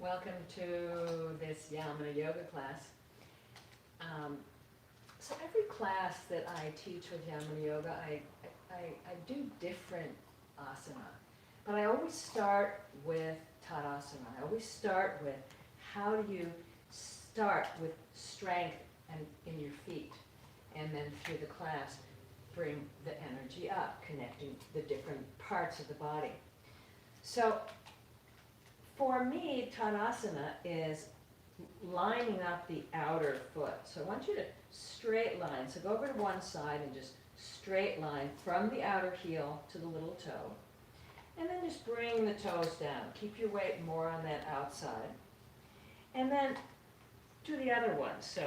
Welcome to this Yamuna Yoga class. So every class that I teach with Yamuna Yoga, I do different asana. But I always start with Tadasana. I always start with how do you start with strength and in your feet. And then through the class, bring the energy up, connecting the different parts of the body. So for me, Tadasana is lining up the outer foot. So I want you to straight line. So go over to one side and just straight line from the outer heel to the little toe. And then just bring the toes down. Keep your weight more on that outside. And then do the other one. So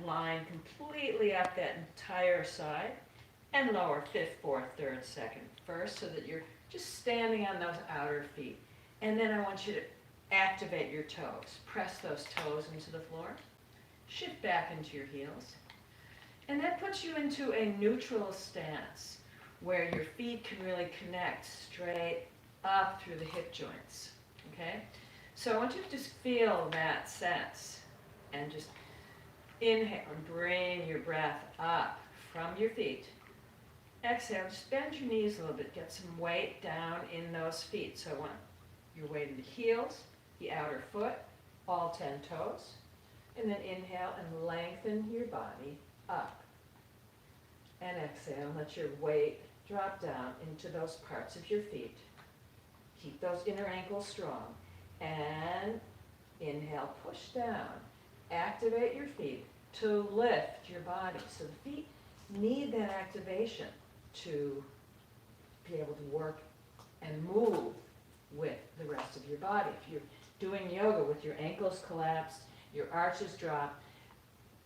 line completely up that entire side and lower fifth, fourth, third, second, first, so that you're just standing on those outer feet. And then I want you to activate your toes. Press those toes into the floor. Shift back into your heels. And that puts you into a neutral stance where your feet can really connect straight up through the hip joints. Okay? So I want you to just feel that sense and just inhale and bring your breath up from your feet. Exhale, just bend your knees a little bit. Get some weight down in those feet. So I want your weight in the heels, the outer foot, all 10 toes. And then inhale and lengthen your body up. And exhale, let your weight drop down into those parts of your feet. Keep those inner ankles strong. And inhale, push down. Activate your feet to lift your body. So the feet need that activation to be able to work and move with the rest of your body. If you're doing yoga with your ankles collapsed, your arches drop,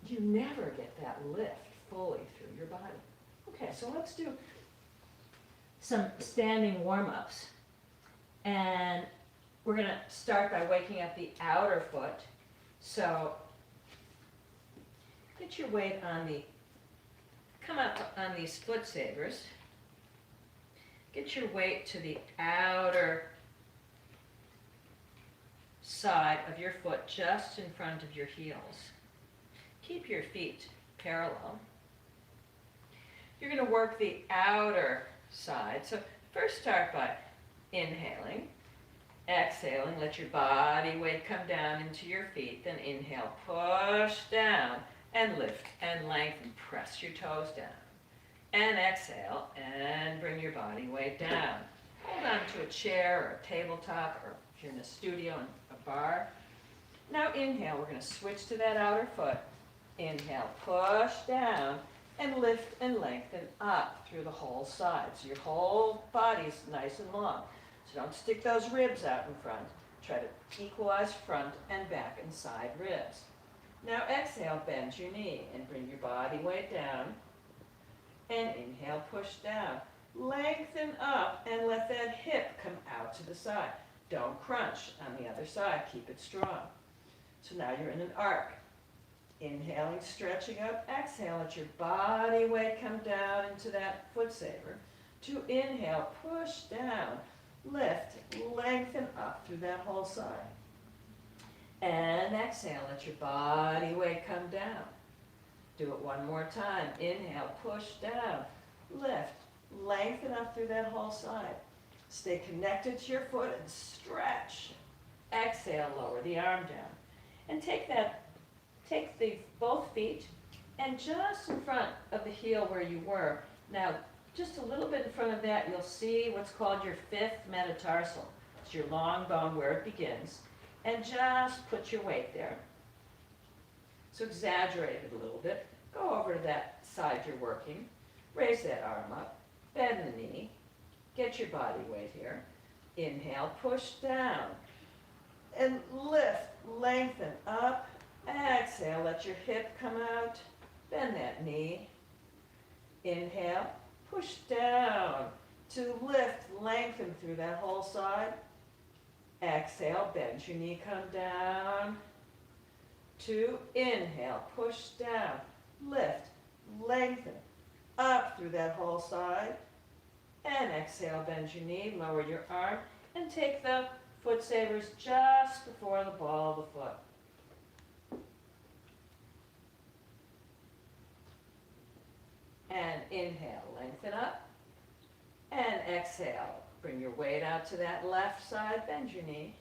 you never get that lift fully through your body. Okay, so let's do some standing warm-ups. And we're going to start by waking up the outer foot. So get your weight on come up on these foot savers. Get your weight to the outer side of your foot, just in front of your heels. Keep your feet parallel. You're going to work the outer side. So first start by inhaling, exhaling, let your body weight come down into your feet. Then inhale, push down, and lift and lengthen. Press your toes down. And exhale, and bring your body weight down. Hold on to a chair or a tabletop, or if you're in a studio and a bar. Now inhale, we're going to switch to that outer foot. Inhale, push down, and lift and lengthen up through the whole side. So your whole body's nice and long. So don't stick those ribs out in front. Try to equalize front and back and side ribs. Now exhale, bend your knee and bring your body weight down. And inhale, push down. Lengthen up and let that hip come out to the side. Don't crunch on the other side. Keep it strong. So now you're in an arc. Inhaling, stretching up. Exhale, let your body weight come down into that foot saver. To inhale, push down, lift, lengthen up through that whole side. And exhale, let your body weight come down. Do it one more time. Inhale, push down, lift, lengthen up through that whole side. Stay connected to your foot and stretch. Exhale, lower the arm down. And take both feet and just in front of the heel where you were. Now, just a little bit in front of that, you'll see what's called your fifth metatarsal. It's your long bone where it begins. And just put your weight there. So exaggerate it a little bit. Go over to that side you're working. Raise that arm up. Bend the knee. Get your body weight here. Inhale, push down. And lift, lengthen up. Exhale, let your hip come out. Bend that knee. Inhale, push down. To lift, lengthen through that whole side. Exhale, bend your knee, come down. To inhale, push down, lift, lengthen, up through that whole side. And exhale, bend your knee, lower your arm, and take the Foot savers just before the ball of the foot. And inhale, lengthen up. And exhale, bring your weight out to that left side, bend your knee.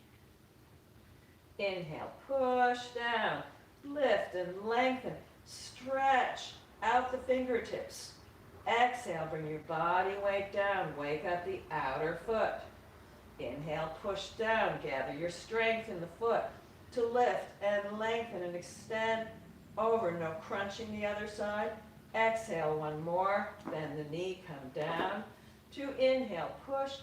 Inhale, push down, lift and lengthen, stretch out the fingertips. Exhale, bring your body weight down, wake up the outer foot. Inhale, push down, gather your strength in the foot to lift and lengthen and extend over, no crunching the other side. Exhale, one more, bend the knee, come down. To inhale, push,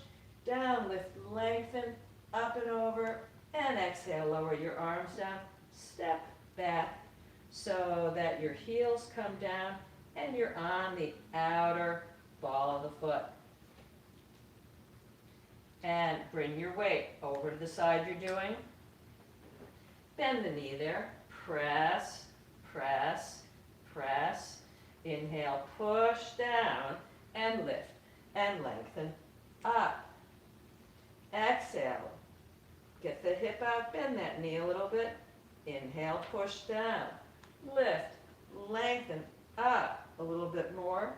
down, lift, lengthen, up and over, and exhale, lower your arms down, step back so that your heels come down and you're on the outer ball of the foot. And bring your weight over to the side you're doing. Bend the knee there, press, press, press. Inhale, push down and lift and lengthen up. Exhale, get the hip out, bend that knee a little bit. Inhale, push down, lift, lengthen up a little bit more.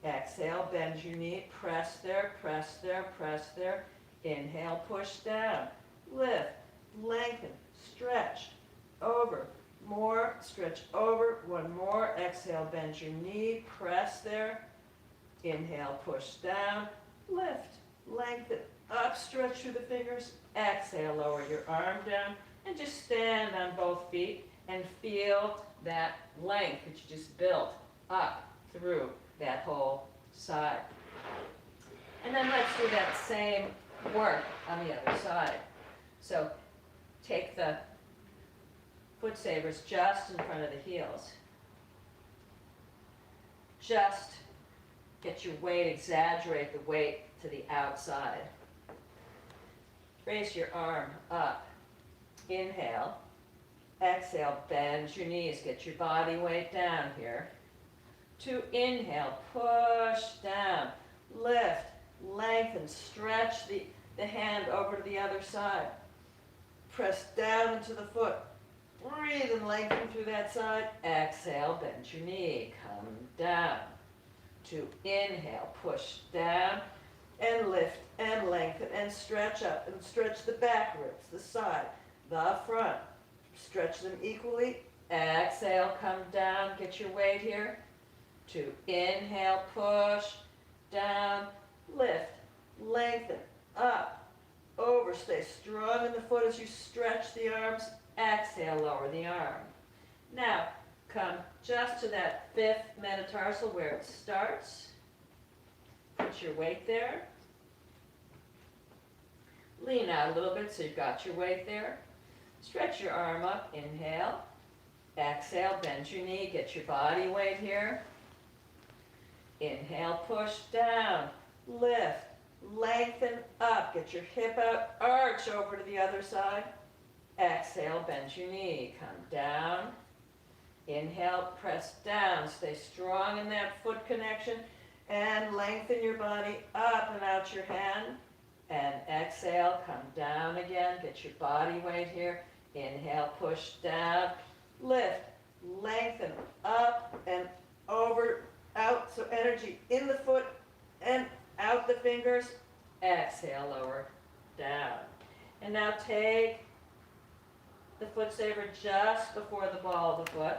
Exhale, bend your knee, press there, press there, press there. Inhale, push down, lift, lengthen, stretch, over, more, stretch over, one more. Exhale, bend your knee, press there. Inhale, push down, lift, lengthen, up, stretch through the fingers. Exhale, lower your arm down, and just stand on both feet and feel that length that you just built up through that whole side. And then let's do that same work on the other side. So take the foot savers just in front of the heels. Just get your weight, exaggerate the weight to the outside. Raise your arm up. Inhale. Exhale, bend your knees. Get your body weight down here. To inhale, push down, lift, lengthen, stretch the hand over to the other side. Press down into the foot. Breathe and lengthen through that side. Exhale, bend your knee, come down. To inhale, push down and lift and lengthen and stretch up and stretch the back ribs, the side, the front. Stretch them equally. Exhale, come down, get your weight here. To inhale, push, down, lift, lengthen, up, over. Stay strong in the foot as you stretch the arms. Exhale, lower the arm. Now, come just to that fifth metatarsal where it starts. Put your weight there. Lean out a little bit so you've got your weight there. Stretch your arm up. Inhale. Exhale, bend your knee. Get your body weight here. Inhale, push down, lift, lengthen up, get your hip out, arch over to the other side. Exhale, bend your knee, come down. Inhale, press down, stay strong in that foot connection, and lengthen your body up and out your hand. And exhale, come down again, get your body weight here. Inhale, push down, lift, lengthen, up and over, out, so energy in the foot and out the fingers. Exhale, lower, down. And now take the foot saver just before the ball of the foot.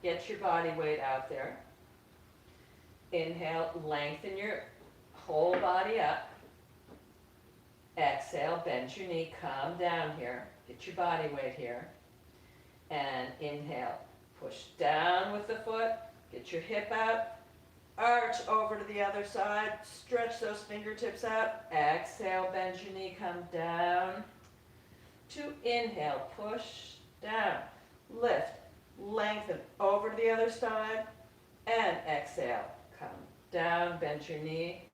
Get your body weight out there. Inhale, lengthen your whole body up. Exhale, bend your knee, come down here. Get your body weight here. And inhale. Push down with the foot, get your hip out, arch over to the other side, stretch those fingertips out. Exhale, bend your knee, come down. To inhale, push down, lift, lengthen over to the other side, and exhale, come down, bend your knee.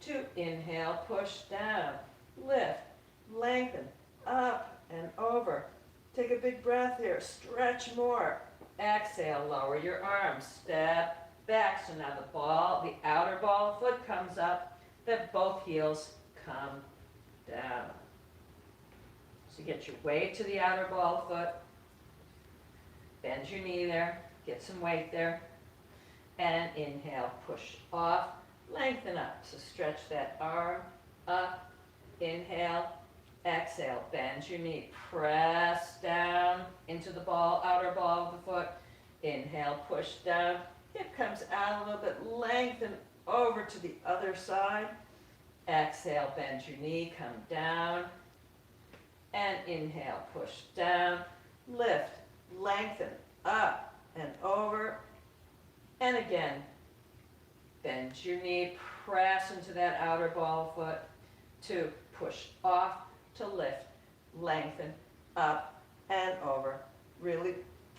To inhale, push down, lift, lengthen, up and over. Take a big breath here, stretch more. Exhale, lower your arms, step back. So now the outer ball of foot comes up. that both heels come down. So get your weight to the outer ball foot, bend your knee there, get some weight there, and inhale, push off, lengthen up. So stretch that arm up, inhale, exhale, bend your knee, press down into the ball, outer ball of the foot, inhale, push down, hip comes out a little bit, lengthen over to the other side, exhale, bend your knee, come down, and inhale, push down, lift, lengthen, up and over, and again, bend your knee, press into that outer ball foot, 2, push off to lift, lengthen, up and over, really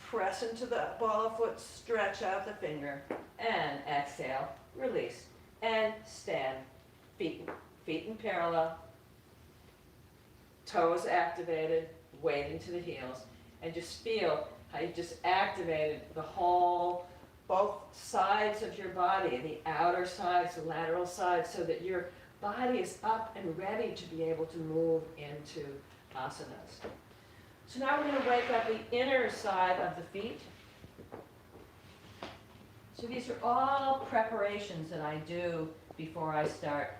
press into the ball of foot, stretch out the finger, and exhale, release, and stand, feet in parallel, toes activated, weight into the heels, and just feel how you just activated the whole, both sides of your body, the outer sides, the lateral sides, so that your body is up and ready to be able to move into asanas. So now we're going to wake up the inner side of the feet. So these are all preparations that I do before I start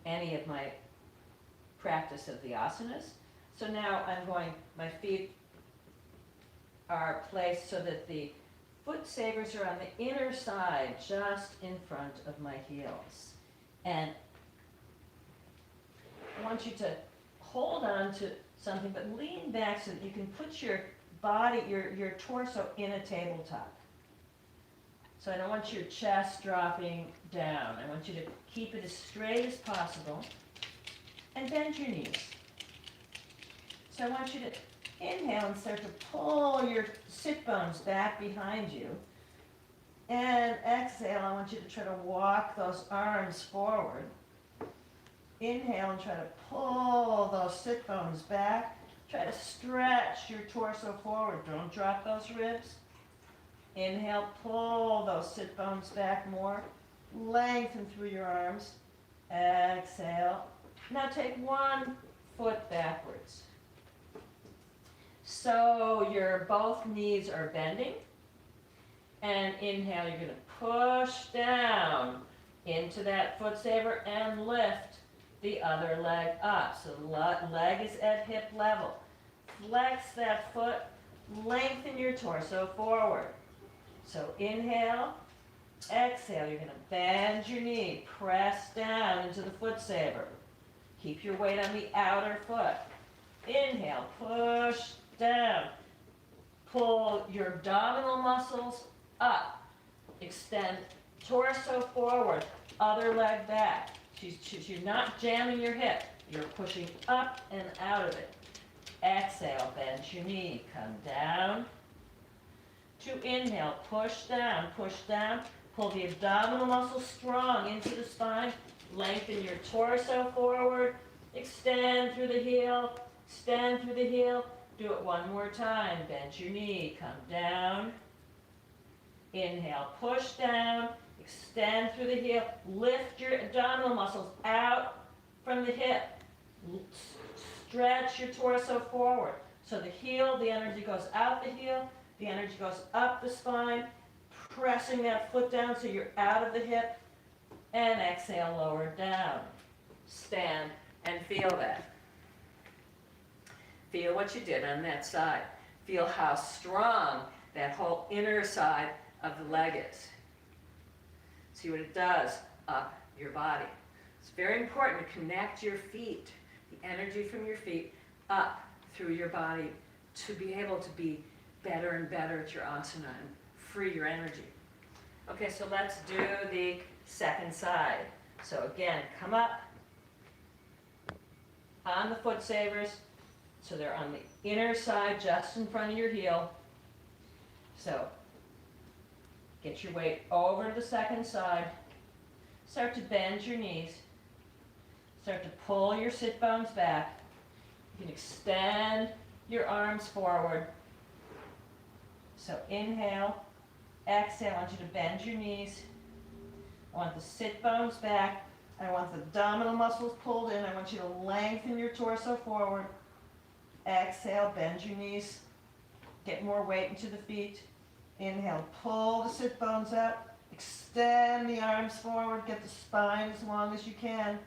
any of my practice of the asanas. So now my feet are placed so that the foot savers are on the inner side, just in front of my heels. And I want you to hold on to something, but lean back so that you can put your body, your torso in a tabletop. So I don't want your chest dropping down. I want you to keep it as straight as possible and bend your knees. So I want you to inhale and start to pull your sit bones back behind you. And exhale, I want you to try to walk those arms forward. Inhale and try to pull those sit bones back. Try to stretch your torso forward. Don't drop those ribs. Inhale, pull those sit bones back more. Lengthen through your arms. Exhale. Now take one foot backwards. So your both knees are bending. And inhale, you're going to push down into that foot saver and lift the other leg up. So leg is at hip level. Flex that foot, lengthen your torso forward. So inhale, exhale, you're going to bend your knee, press down into the foot saver. Keep your weight on the outer foot. Inhale, push down. Pull your abdominal muscles up. Extend torso forward, other leg back. You're not jamming your hip. You're pushing up and out of it. Exhale, bend your knee, come down. To inhale, push down, pull the abdominal muscles strong into the spine, lengthen your torso forward, extend through the heel, extend through the heel, do it one more time, bend your knee, come down, inhale, push down, extend through the heel, lift your abdominal muscles out from the hip, stretch your torso forward, so the heel, the energy goes out the heel, the energy goes up the spine, pressing that foot down so you're out of the hip, and exhale, lower down. Stand and feel that. Feel what you did on that side. Feel how strong that whole inner side of the leg is. See what it does up your body. It's very important to connect your feet, the energy from your feet, up through your body to be able to be better and better at your asana and free your energy. Okay, so let's do the second side. So again, come up on the foot savers. So they're on the inner side, just in front of your heel. So get your weight over to the second side. Start to bend your knees. Start to pull your sit bones back. You can extend your arms forward. So inhale, exhale. I want you to bend your knees. I want the sit bones back. I want the abdominal muscles pulled in. I want you to lengthen your torso forward. Exhale, bend your knees. Get more weight into the feet. Inhale, pull the sit bones up. Extend the arms forward. Get the spine as long as you can.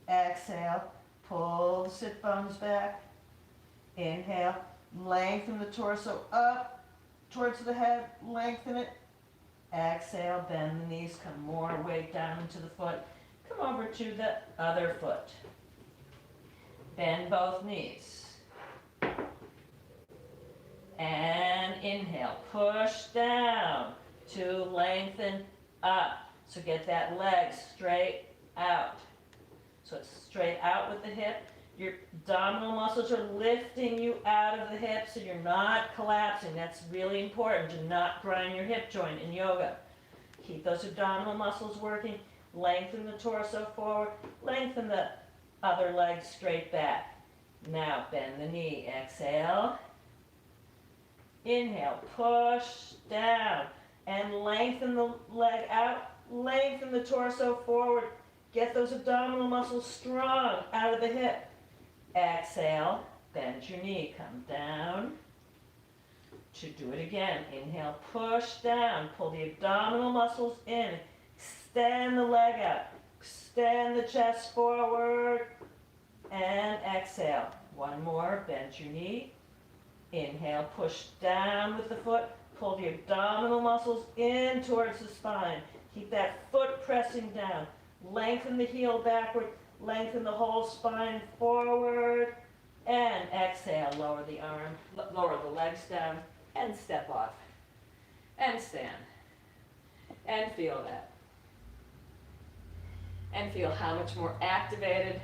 Exhale, pull the sit bones back. Inhale, lengthen the torso up towards the head. Lengthen it. Exhale, bend the knees. Come more weight down into the foot. Come over to the other foot. Bend both knees. And inhale, push down to lengthen up. So get that leg straight out. So it's straight out with the hip. Your abdominal muscles are lifting you out of the hips and you're not collapsing. That's really important to not grind your hip joint in yoga. Keep those abdominal muscles working. Lengthen the torso forward. Lengthen the other leg straight back. Now bend the knee. Exhale. Inhale, push down and lengthen the leg out, lengthen the torso forward. Get those abdominal muscles strong out of the hip. Exhale, bend your knee, come down. To do it again, inhale, push down, pull the abdominal muscles in, extend the leg out, extend the chest forward, and exhale. One more, bend your knee. Inhale, push down with the foot, pull the abdominal muscles in towards the spine. Keep that foot pressing down. Lengthen the heel backward, lengthen the whole spine forward, and exhale, lower the legs down, and step off. And stand. And feel that. And feel how much more activated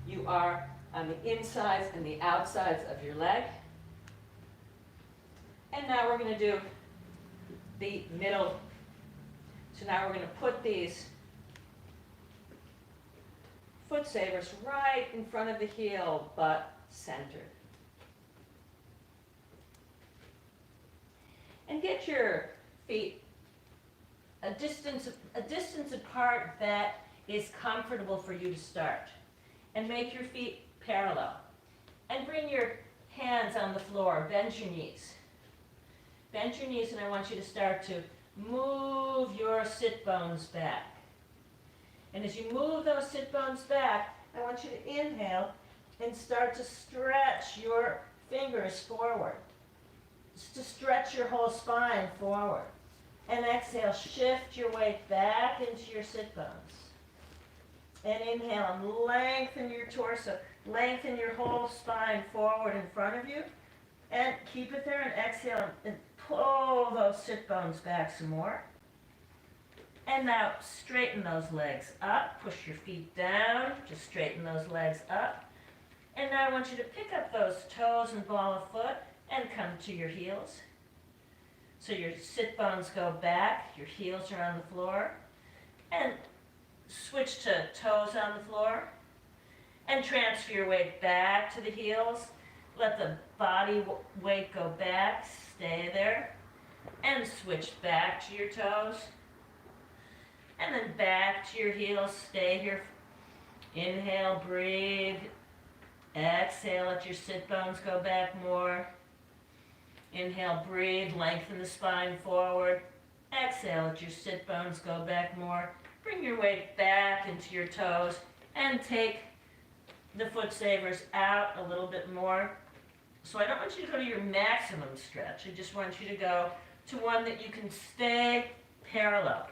you are on the insides and the outsides of your leg. And now we're going to do the middle. So now we're going to put these foot savers right in front of the heel, but centered. And get your feet a distance apart that is comfortable for you to start. And make your feet parallel. And bring your hands on the floor, bend your knees. Bend your knees, and I want you to start to move your sit bones back. And as you move those sit bones back, I want you to inhale and start to stretch your fingers forward. Just to stretch your whole spine forward. And exhale, shift your weight back into your sit bones. And inhale and lengthen your torso. Lengthen your whole spine forward in front of you. And keep it there, and exhale and pull those sit bones back some more. And now straighten those legs up. Push your feet down to straighten those legs up. And now I want you to pick up those toes and ball of foot and come to your heels. So your sit bones go back, your heels are on the floor. And switch to toes on the floor. And transfer your weight back to the heels. Let the body weight go back, stay there, and switch back to your toes. And then back to your heels, stay here. Inhale, breathe. Exhale, let your sit bones go back more. Inhale, breathe, lengthen the spine forward. Exhale, let your sit bones go back more. Bring your weight back into your toes and take the foot savers out a little bit more. So I don't want you to go to your maximum stretch. I just want you to go to one that you can stay parallel.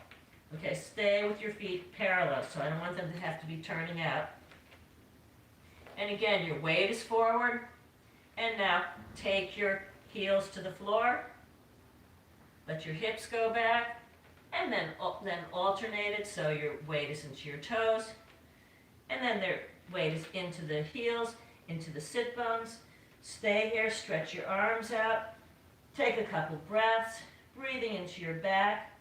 Okay, stay with your feet parallel. So I don't want them to have to be turning out. And again, your weight is forward. And now take your heels to the floor. Let your hips go back. And then alternate it so your weight is into your toes. And then their weight is into the heels, into the sit bones. Stay here, stretch your arms out. Take a couple breaths, breathing into your back,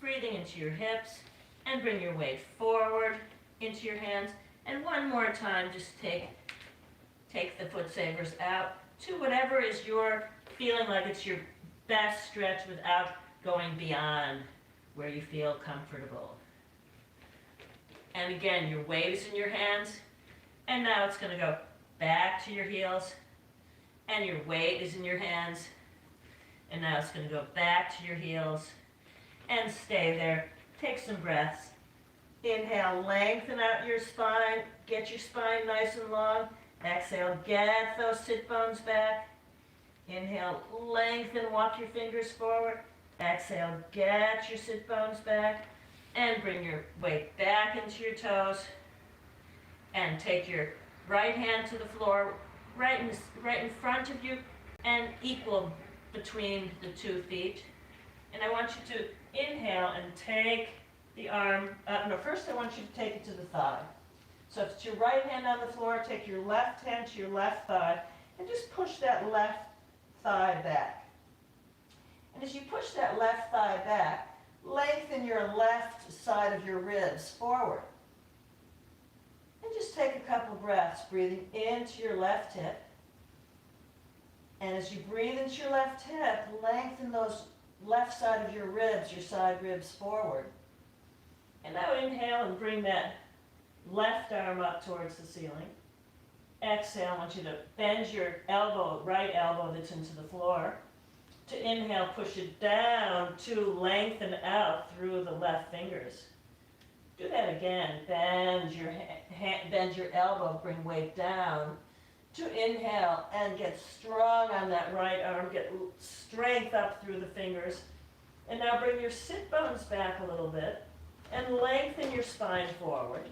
breathing into your hips, and bring your weight forward into your hands. And one more time, just take the foot savers out to whatever is your feeling like it's your best stretch without going beyond where you feel comfortable. And again, your weight is in your hands. And now it's going to go back to your heels. And your weight is in your hands. And now it's going to go back to your heels. And stay there. Take some breaths. Inhale, lengthen out your spine. Get your spine nice and long. Exhale, get those sit bones back. Inhale, lengthen, walk your fingers forward. Exhale, get your sit bones back. And bring your weight back into your toes. And take your right hand to the floor, right in front of you, and equal between the 2 feet. And I want you to inhale and take the arm, first I want you to take it to the thigh. So if it's your right hand on the floor, take your left hand to your left thigh, and just push that left thigh back. And as you push that left thigh back, lengthen your left side of your ribs forward. And just take a couple breaths, breathing into your left hip. And as you breathe into your left hip, lengthen those left side of your ribs, your side ribs forward. And now inhale and bring that left arm up towards the ceiling. Exhale, I want you to bend your elbow, right elbow that's into the floor. To inhale, push it down to lengthen out through the left fingers. Do that again. Bend your elbow, bring weight down. To inhale and get strong on that right arm, get strength up through the fingers. And now bring your sit bones back a little bit and lengthen your spine forward.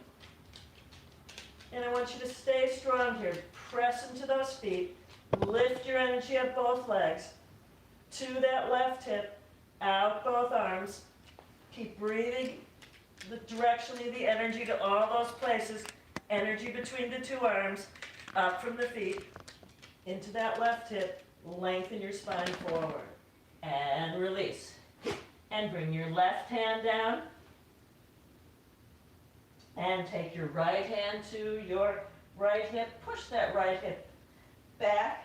And I want you to stay strong here. Press into those feet. Lift your energy up both legs. To that left hip, out both arms. Keep breathing directionally the energy to all those places. Energy between the 2 arms. Up from the feet, into that left hip, lengthen your spine forward, and release. And bring your left hand down, and take your right hand to your right hip, push that right hip back.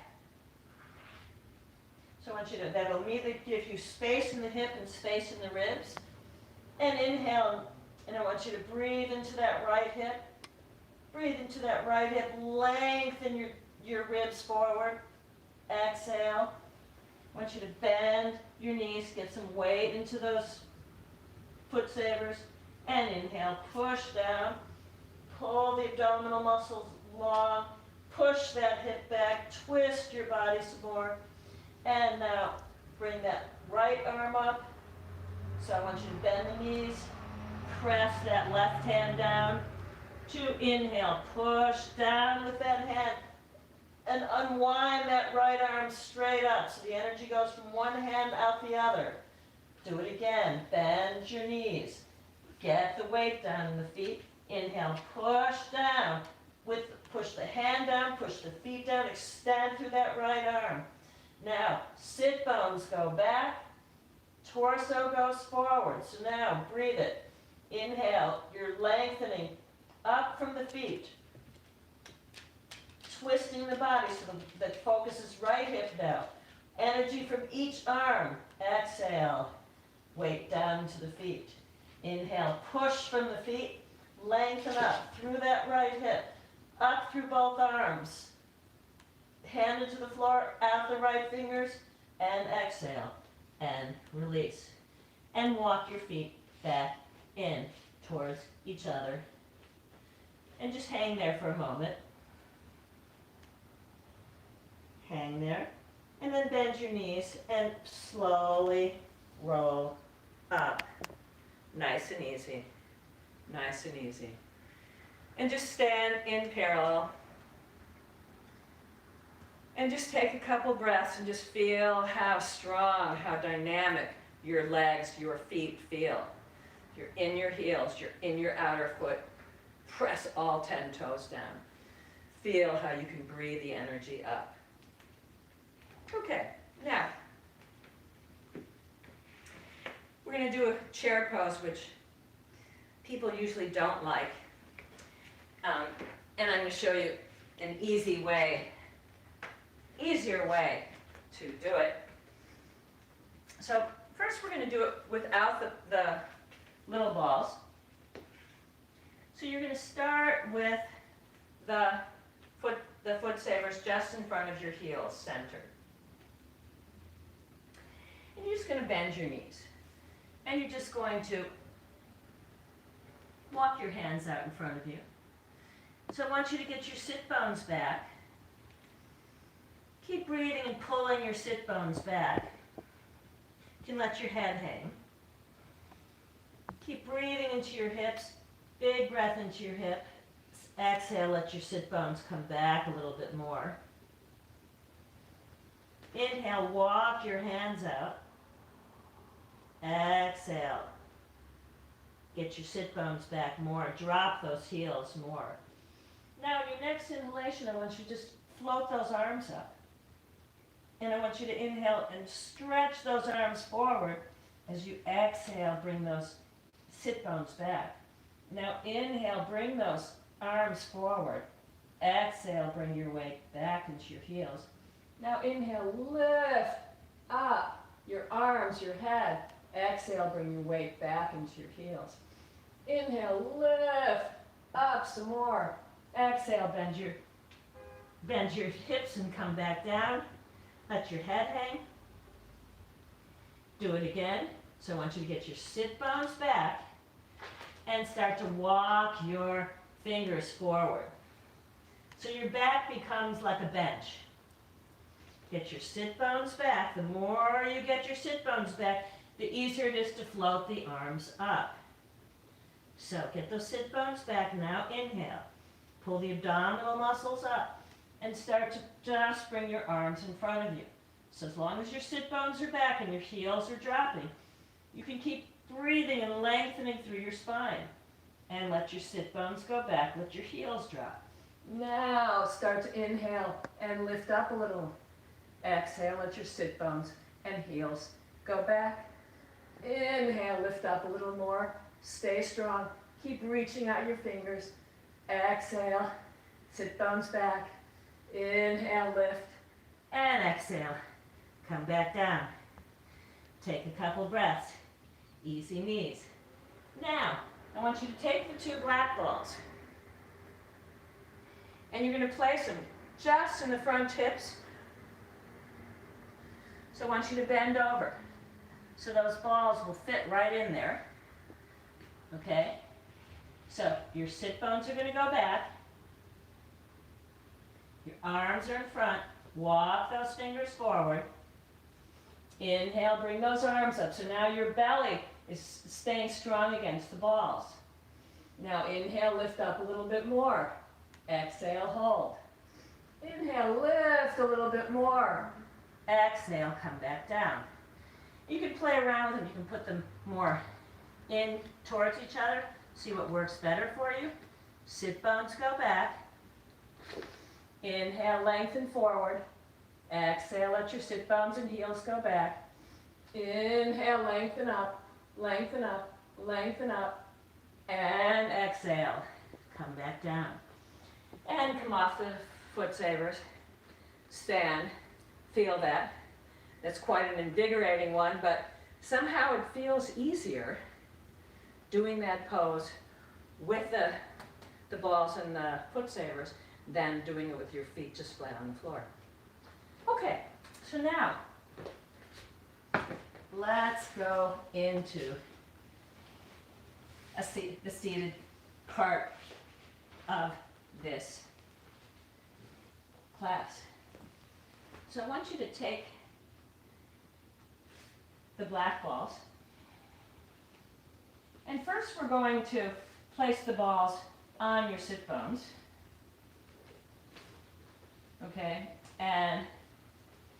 So I want you to, that'll immediately give you space in the hip and space in the ribs. And inhale, and I want you to breathe into that right hip. Breathe into that right hip, lengthen your ribs forward. Exhale. I want you to bend your knees, get some weight into those foot savers. And inhale, push down. Pull the abdominal muscles long. Push that hip back, twist your body some more. And now bring that right arm up. So I want you to bend the knees, press that left hand down. To inhale, push down with that hand and unwind that right arm straight up so the energy goes from one hand out the other. Do it again. Bend your knees. Get the weight down in the feet. Inhale, push down. Push the hand down, push the feet down, extend through that right arm. Now, sit bones go back, torso goes forward. So now, breathe it. Inhale, you're lengthening up from the feet, twisting the body so that focuses right hip now. Energy from each arm. Exhale, weight down to the feet. Inhale, push from the feet, lengthen up through that right hip, up through both arms. Hand into the floor, out the right fingers, and exhale, and release. And walk your feet back in towards each other. And just hang there for a moment. Hang there. And then bend your knees and slowly roll up. Nice and easy. Nice and easy. And just stand in parallel. And just take a couple breaths and just feel how strong, how dynamic your legs, your feet feel. You're in your heels, you're in your outer foot. Press all 10 toes down. Feel how you can breathe the energy up. Okay, now, we're going to do a chair pose, which people usually don't like. And I'm going to show you an easier way to do it. So first we're going to do it without the little balls. So So you're going to start with the foot savers just in front of your heels, centered. And you're just going to bend your knees. And you're just going to walk your hands out in front of you. So I want you to get your sit bones back. Keep breathing and pulling your sit bones back. You can let your head hang. Keep breathing into your hips. Big breath into your hip. Exhale, let your sit bones come back a little bit more. Inhale, walk your hands out. Exhale. Get your sit bones back more. Drop those heels more. Now, in your next inhalation, I want you to just float those arms up. And I want you to inhale and stretch those arms forward. As you exhale, bring those sit bones back. Now, inhale, bring those arms forward. Exhale, bring your weight back into your heels. Now, inhale, lift up your arms, your head. Exhale, bring your weight back into your heels. Inhale, lift up some more. Exhale, bend your hips and come back down. Let your head hang. Do it again. So I want you to get your sit bones back and start to walk your fingers forward. So your back becomes like a bench. Get your sit bones back. The more you get your sit bones back, the easier it is to float the arms up. So get those sit bones back. Now inhale. Pull the abdominal muscles up and start to just bring your arms in front of you. So as long as your sit bones are back and your heels are dropping, you can keep breathing and lengthening through your spine. And let your sit bones go back. Let your heels drop. Now start to inhale and lift up a little. Exhale, let your sit bones and heels go back. Inhale, lift up a little more. Stay strong. Keep reaching out your fingers. Exhale, sit bones back. Inhale, lift. And exhale, come back down. Take a couple breaths. Easy knees. Now, I want you to take the two black balls and you're going to place them just in the front hips. So I want you to bend over so those balls will fit right in there. Okay? So your sit bones are going to go back. Your arms are in front. Walk those fingers forward. Inhale, bring those arms up. So now your belly is staying strong against the balls. Now inhale, lift up a little bit more. Exhale, hold. Inhale, lift a little bit more. Exhale, come back down. You can play around with them. You can put them more in towards each other. See what works better for you. Sit bones go back. Inhale, lengthen forward. Exhale, let your sit bones and heels go back. Inhale, lengthen up, lengthen up, lengthen up. And exhale, come back down. And come off the foot savers. Stand, feel that. That's quite an invigorating one, but somehow it feels easier doing that pose with the balls and the foot savers than doing it with your feet just flat on the floor. Okay, so now let's go into the seated part of this class. So I want you to take the black balls, and first we're going to place the balls on your sit bones. Okay, and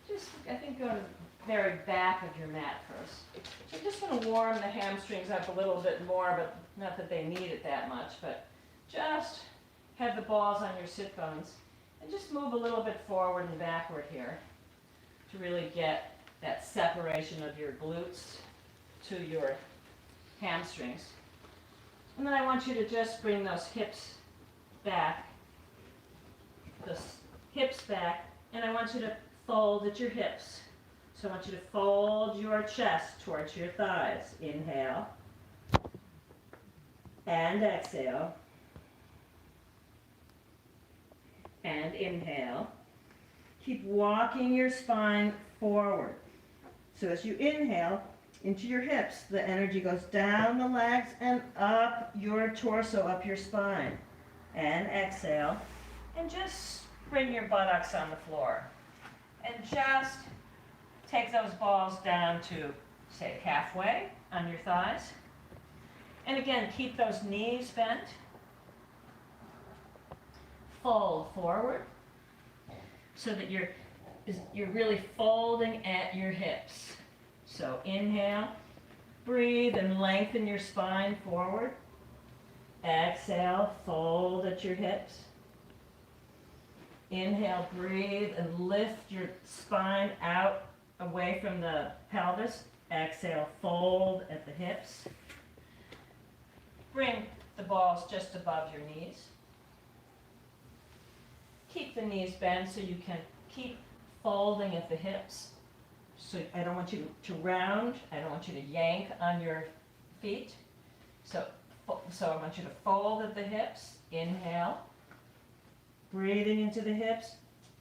just, I think, go to the very back of your mat first. So I'm just going to warm the hamstrings up a little bit more, but not that they need it that much, but just have the balls on your sit bones and just move a little bit forward and backward here to really get that separation of your glutes to your hamstrings. And then I want you to just bring those hips back, and I want you to fold at your hips. So I want you to fold your chest towards your thighs. Inhale and exhale. And inhale. Keep walking your spine forward. So as you inhale into your hips, the energy goes down the legs and up your torso, up your spine. And exhale. And just bring your buttocks on the floor. And just take those balls down to, say, halfway on your thighs. And again, keep those knees bent. Fold forward so that you're really folding at your hips. So inhale, breathe and lengthen your spine forward. Exhale, fold at your hips. Inhale, breathe and lift your spine out away from the pelvis. Exhale, fold at the hips. Bring the balls just above your knees. Keep the knees bent so you can keep folding at the hips. So I don't want you to round. I don't want you to yank on your feet. So I want you to fold at the hips. Inhale. Breathing into the hips.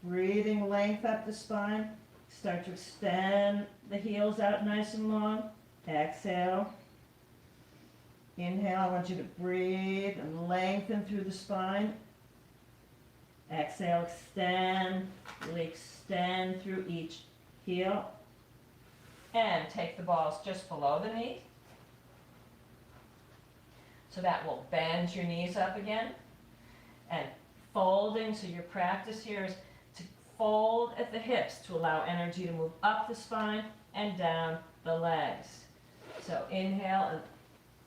Breathing length up the spine. Start to extend the heels out nice and long. Exhale. Inhale. I want you to breathe and lengthen through the spine. Exhale, extend, really extend through each heel. And take the balls just below the knee. So that will bend your knees up again. And folding, so your practice here is to fold at the hips to allow energy to move up the spine and down the legs. So inhale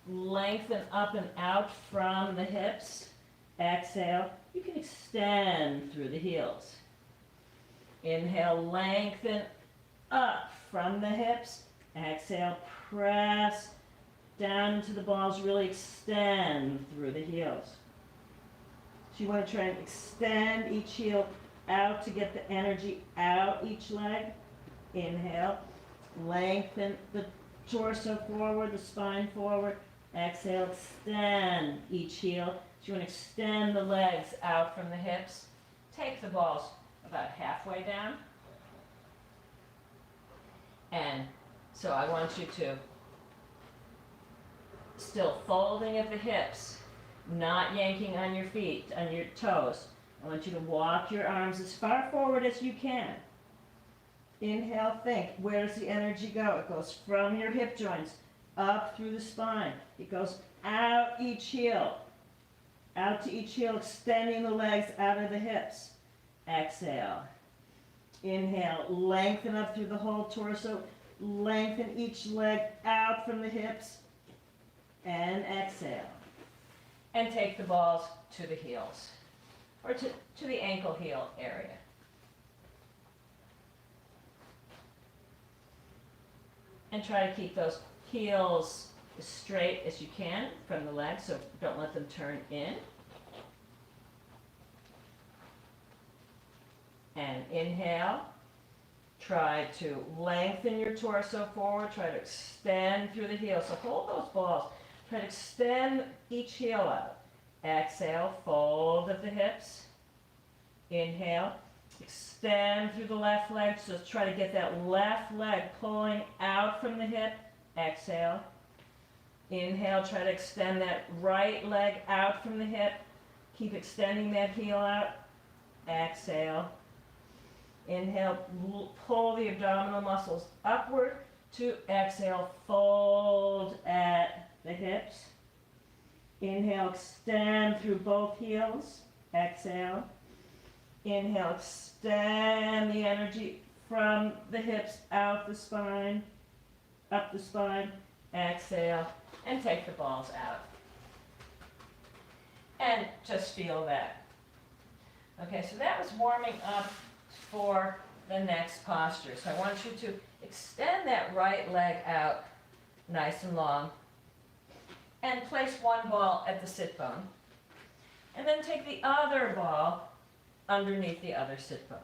and lengthen up and out from the hips. Exhale. You can extend through the heels. Inhale, lengthen up from the hips. Exhale, press down into the balls, really extend through the heels. So you want to try and extend each heel out to get the energy out each leg. Inhale, lengthen the torso forward, the spine forward. Exhale, extend each heel. So you want to extend the legs out from the hips. Take the balls about halfway down. And so I want you to, still folding at the hips, not yanking on your feet, on your toes. I want you to walk your arms as far forward as you can. Inhale, think, where does the energy go? It goes from your hip joints up through the spine. It goes out each heel. Out to each heel, extending the legs out of the hips. Exhale. Inhale, lengthen up through the whole torso. Lengthen each leg out from the hips. And exhale. And take the balls to the heels, or to the ankle heel area. And try to keep those heels as straight as you can from the legs, so don't let them turn in. And inhale. Try to lengthen your torso forward. Try to extend through the heels. So hold those balls. Try to extend each heel out. Exhale, fold at the hips. Inhale. Extend through the left leg. So try to get that left leg pulling out from the hip. Exhale. Inhale, try to extend that right leg out from the hip. Keep extending that heel out. Exhale. Inhale, pull the abdominal muscles upward to exhale, fold at the hips. Inhale, extend through both heels. Exhale. Inhale, extend the energy from the hips out the spine, up the spine. Exhale, and take the balls out. And just feel that. Okay, so that was warming up for the next posture. So I want you to extend that right leg out nice and long and place one ball at the sit bone. And then take the other ball underneath the other sit bone.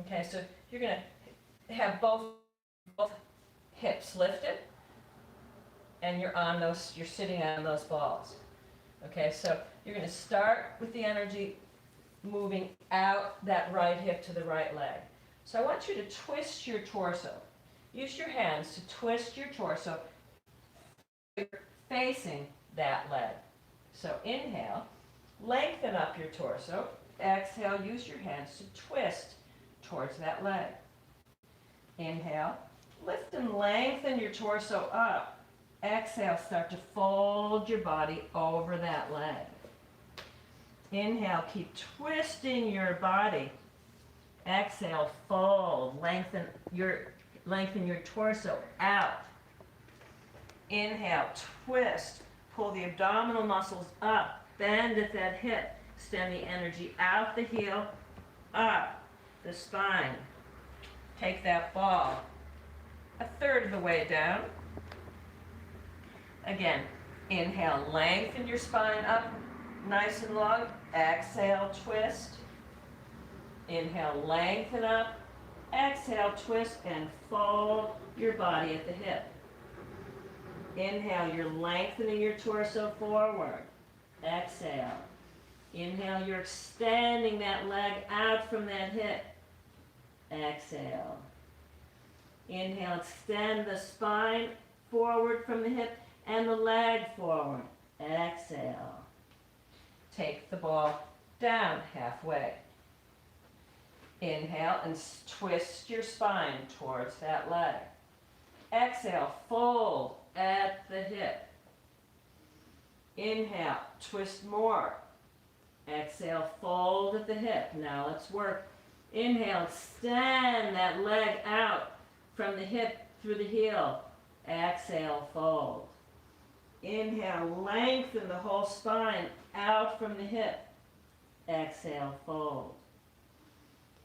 Okay, so you're going to have both hips lifted and you're sitting on those balls. Okay, so You're going to start with the energy moving out that right hip to the right leg. So I want you to twist your torso. Use your hands to twist your torso facing that leg. So inhale, lengthen up your torso. Exhale, use your hands to twist towards that leg. Inhale, lift and lengthen your torso up. Exhale, start to fold your body over that leg. Inhale, keep twisting your body. Exhale, fold, lengthen your torso out. Inhale, twist, pull the abdominal muscles up, bend at that hip, extend the energy out the heel, up the spine. Take that ball a third of the way down. Again, inhale, lengthen your spine up nice and long. Exhale, twist. Inhale, lengthen up. Exhale, twist and fold your body at the hip. Inhale, you're lengthening your torso forward. Exhale. Inhale, you're extending that leg out from that hip. Exhale. Inhale, extend the spine forward from the hip and the leg forward. Exhale. Take the ball down halfway. Inhale and twist your spine towards that leg. Exhale, fold at the hip. Inhale, twist more. Exhale, fold at the hip. Now let's work. Inhale, extend that leg out from the hip through the heel. Exhale, fold. Inhale, lengthen the whole spine out from the hip. Exhale, fold.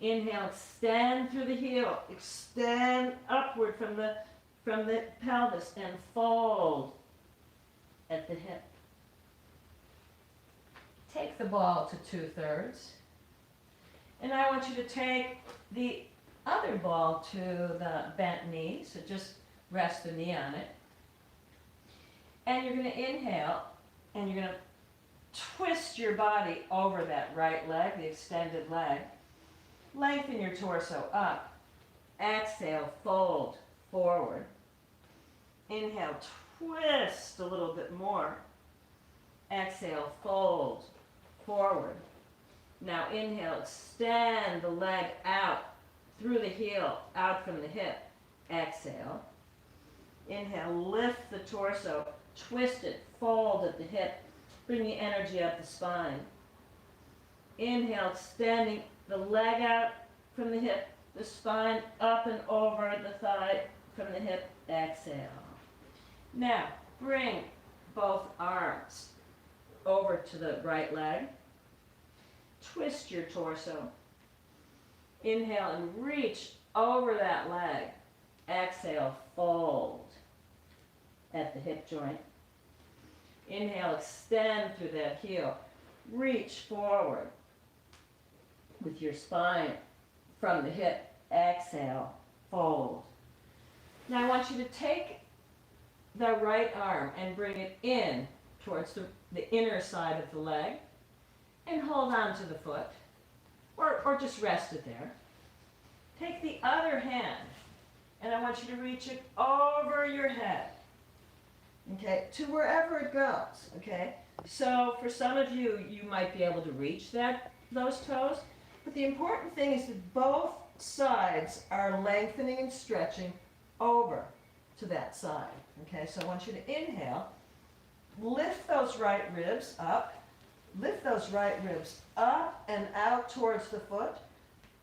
Inhale, extend through the heel. Extend upward from the pelvis and fold at the hip. Take the ball to 2/3. And I want you to take the other ball to the bent knee. So just rest the knee on it. And you're going to inhale and you're going to twist your body over that right leg, the extended leg. Lengthen your torso up. Exhale, fold forward. Inhale, twist a little bit more. Exhale, fold forward. Now inhale, extend the leg out through the heel, out from the hip. Exhale. Inhale, lift the torso, twist it, fold at the hip. Bring the energy up the spine. Inhale, extending the leg out from the hip, the spine up and over the thigh from the hip. Exhale. Now, bring both arms over to the right leg. Twist your torso. Inhale and reach over that leg. Exhale, fold at the hip joint. Inhale, extend through that heel. Reach forward with your spine from the hip. Exhale, fold. Now I want you to take the right arm and bring it in towards the inner side of the leg and hold on to the foot, or just rest it there. Take the other hand and I want you to reach it over your head, okay, to wherever it goes, okay? So for some of you, you might be able to reach those toes, but the important thing is that both sides are lengthening and stretching over to that side, okay? So I want you to inhale, lift those right ribs up, lift those right ribs up and out towards the foot.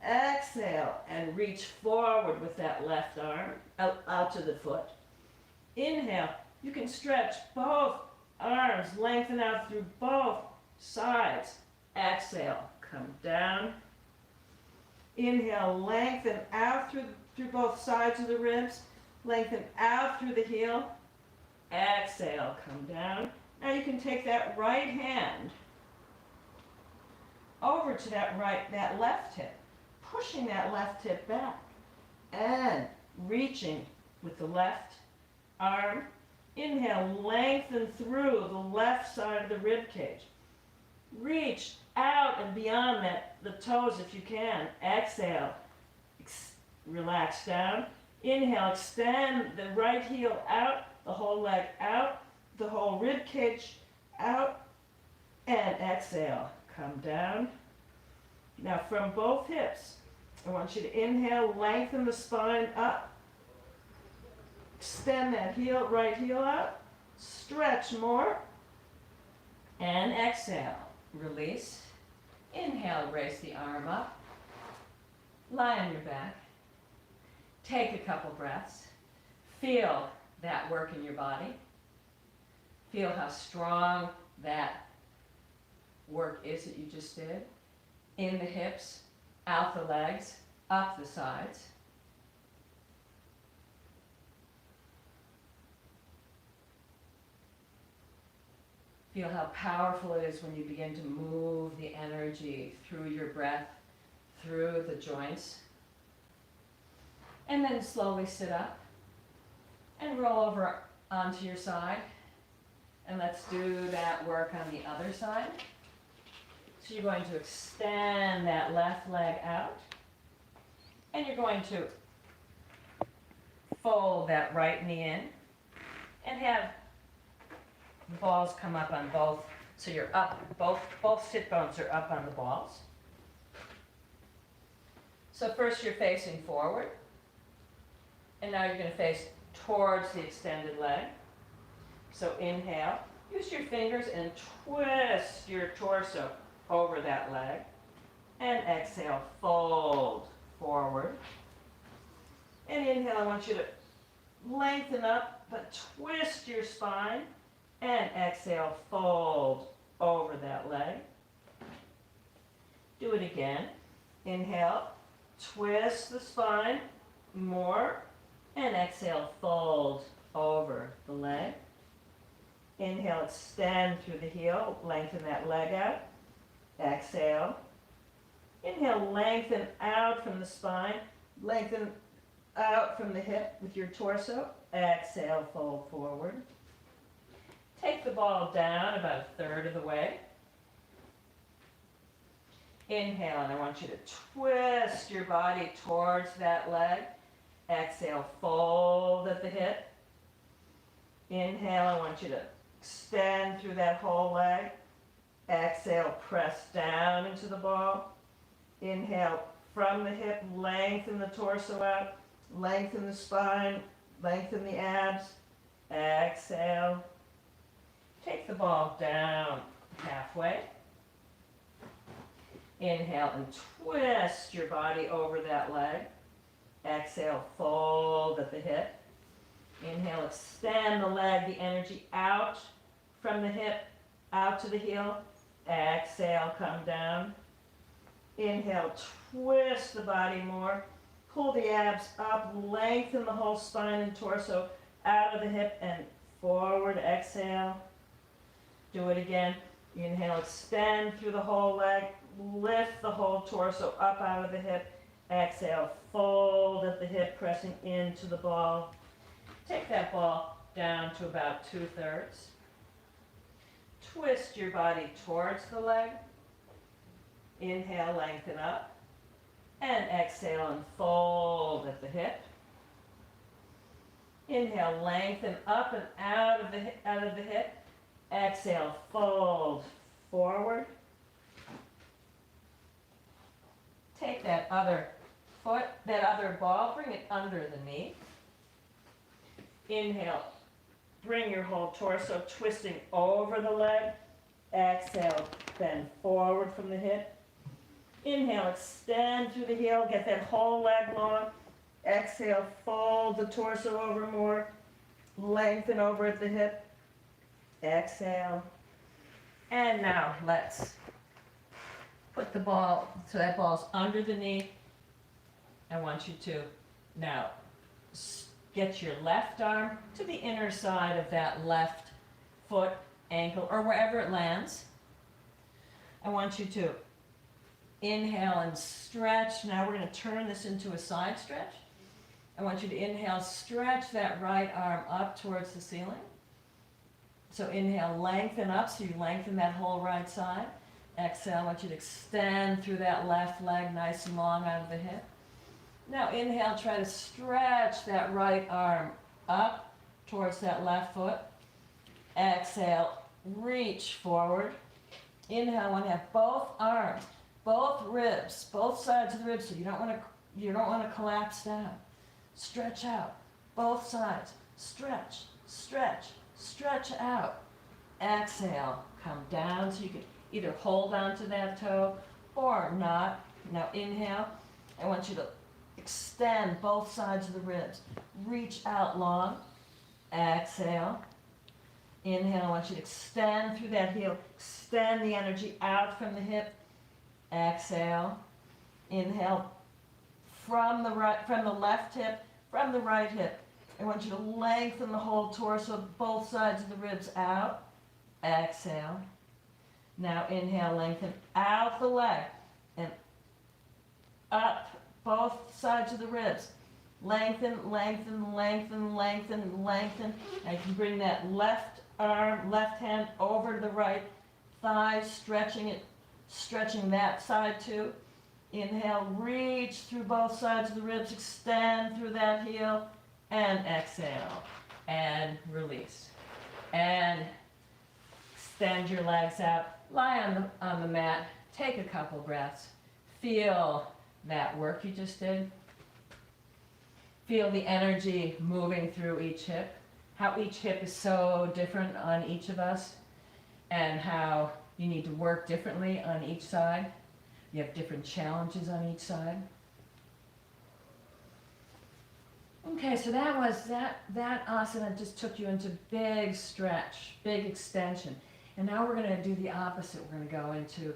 Exhale and reach forward with that left arm out to the foot. Inhale, you can stretch both arms, lengthen out through both sides. Exhale, come down. Inhale, lengthen out through both sides of the ribs. Lengthen out through the heel. Exhale, come down. Now you can take that right hand over to that left hip, pushing that left hip back and reaching with the left arm. Inhale, lengthen through the left side of the rib cage. Reach out and beyond the toes if you can. Exhale. Relax down. Inhale, extend the right heel out, the whole leg out, the whole rib cage out, and exhale. Come down. Now from both hips, I want you to inhale, lengthen the spine up. Extend that heel, right heel out. Stretch more. And exhale. Release. Inhale, raise the arm up. Lie on your back. Take a couple breaths. Feel that work in your body. Feel how strong that work is that you just did. In the hips, out the legs, up the sides. Feel how powerful it is when you begin to move the energy through your breath, through the joints. And then slowly sit up and roll over onto your side. And let's do that work on the other side. So you're going to extend that left leg out. And you're going to fold that right knee in and have the balls come up on both. So you're up, both sit bones are up on the balls. So first you're facing forward. And now you're going to face towards the extended leg. So inhale, use your fingers and twist your torso over that leg. And exhale, fold forward. And inhale, I want you to lengthen up, but twist your spine. And exhale, fold over that leg. Do it again. Inhale, twist the spine more. And exhale, fold over the leg. Inhale, extend through the heel, lengthen that leg out. Exhale. Inhale, lengthen out from the spine, lengthen out from the hip with your torso. Exhale, fold forward. Take the ball down about a third of the way. Inhale, and I want you to twist your body towards that leg. Exhale, fold at the hip. Inhale, I want you to extend through that whole leg. Exhale, press down into the ball. Inhale, from the hip, lengthen the torso out. Lengthen the spine, lengthen the abs. Exhale. Take the ball down halfway. Inhale and twist your body over that leg. Exhale, fold at the hip. Inhale, extend the leg, the energy out from the hip, out to the heel. Exhale, come down. Inhale, twist the body more. Pull the abs up, lengthen the whole spine and torso out of the hip and forward. Exhale. Do it again. Inhale, extend through the whole leg. Lift the whole torso up out of the hip. Exhale, fold at the hip, pressing into the ball. Take that ball down to about 2/3. Twist your body towards the leg. Inhale, lengthen up. And exhale and fold at the hip. Inhale, lengthen up and out of the hip. Exhale, fold forward. Take that other foot, that other ball, bring it under the knee. Inhale, bring your whole torso twisting over the leg. Exhale, bend forward from the hip. Inhale, extend through the heel, get that whole leg long. Exhale, fold the torso over more. Lengthen over at the hip. Exhale. And now let's put the ball, so that ball's under the knee. I want you to now get your left arm to the inner side of that left foot, ankle, or wherever it lands. I want you to inhale and stretch. Now we're going to turn this into a side stretch. I want you to inhale, stretch that right arm up towards the ceiling. So inhale, lengthen up, so you lengthen that whole right side. Exhale, I want you to extend through that left leg nice and long out of the hip. Now inhale, try to stretch that right arm up towards that left foot. Exhale, reach forward. Inhale, I want to have both arms, both ribs, both sides of the ribs, so you don't want to collapse down. Stretch out, both sides. Stretch, stretch, stretch out. Exhale, come down so you can either hold on to that toe or not. Now inhale, I want you to extend both sides of the ribs. Reach out long. Exhale. Inhale, I want you to extend through that heel. Extend the energy out from the hip. Exhale. Inhale from the left hip, from the right hip. I want you to lengthen the whole torso, both sides of the ribs out. Exhale. Now inhale, lengthen out the leg and up both sides of the ribs. Lengthen, lengthen, lengthen, lengthen, lengthen. Now you can bring that left arm, left hand over to the right thigh, stretching it, stretching that side too. Inhale, reach through both sides of the ribs, extend through that heel, and exhale, and release. And extend your legs out, lie on the mat, take a couple breaths, feel that work you just did. Feel the energy moving through each hip, how each hip is so different on each of us, and how you need to work differently on each side. You have different challenges on each side. Okay, so that was that asana just took you into big stretch, big extension. And now we're going to do the opposite. We're going to go into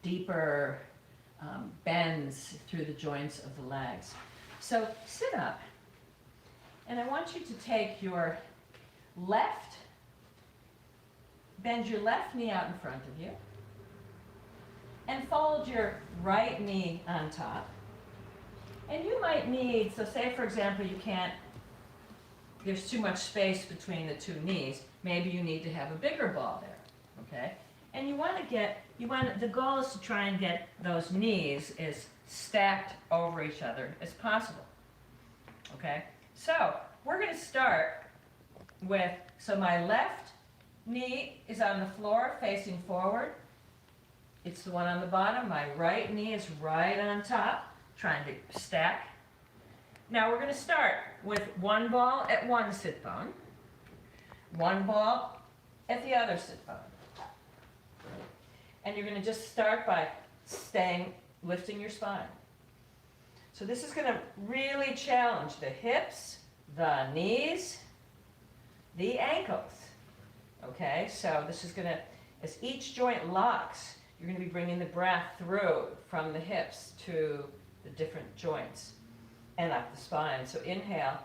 deeper bends through the joints of the legs. So sit up. And I want you to take your left, bend your left knee out in front of you, and fold your right knee on top. And you might need, so say for example you can't, there's too much space between the two knees, maybe you need to have a bigger ball there, okay? And the goal is to try and get those knees as stacked over each other as possible, okay? So we're going to start with, so my left knee is on the floor facing forward. It's the one on the bottom. My right knee is right on top, trying to stack. Now we're going to start with one ball at one sit bone, one ball at the other sit bone. And you're going to just start by lifting your spine. So this is going to really challenge the hips, the knees, the ankles. Okay, so this is going to, as each joint locks, you're going to be bringing the breath through from the hips to the different joints and up the spine. So inhale,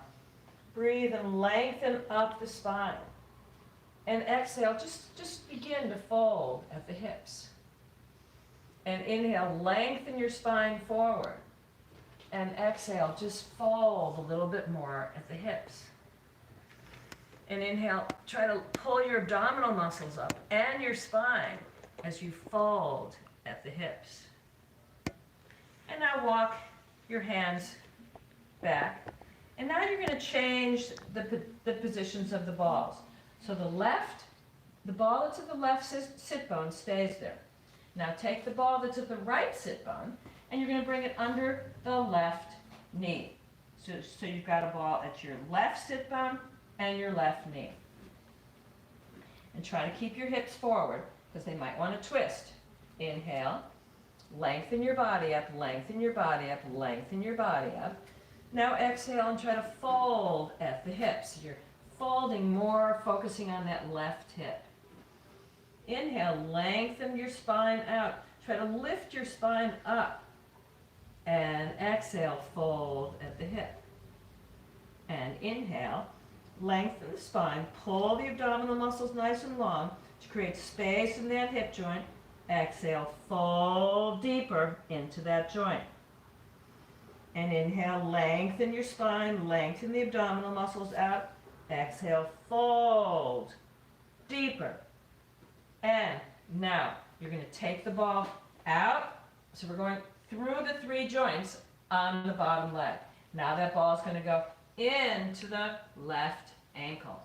breathe and lengthen up the spine. And exhale, just begin to fold at the hips. And inhale, lengthen your spine forward. And exhale, just fold a little bit more at the hips. And inhale, try to pull your abdominal muscles up and your spine as you fold at the hips. And now walk your hands back. And now you're going to change the positions of the balls. So the ball that's at the left sit bone stays there. Now take the ball that's at the right sit bone and you're going to bring it under the left knee. So you've got a ball at your left sit bone and your left knee. And try to keep your hips forward because they might want to twist. Inhale, lengthen your body up, lengthen your body up, lengthen your body up. Now exhale and try to fold at the hips. You're folding more, focusing on that left hip. Inhale, lengthen your spine out. Try to lift your spine up. And exhale, fold at the hip. And inhale, lengthen the spine. Pull the abdominal muscles nice and long to create space in that hip joint. Exhale, fold deeper into that joint. And inhale, lengthen your spine, lengthen the abdominal muscles out. Exhale, fold deeper. And now you're going to take the ball out. So we're going through the 3 joints on the bottom leg. Now that ball is going to go into the left ankle.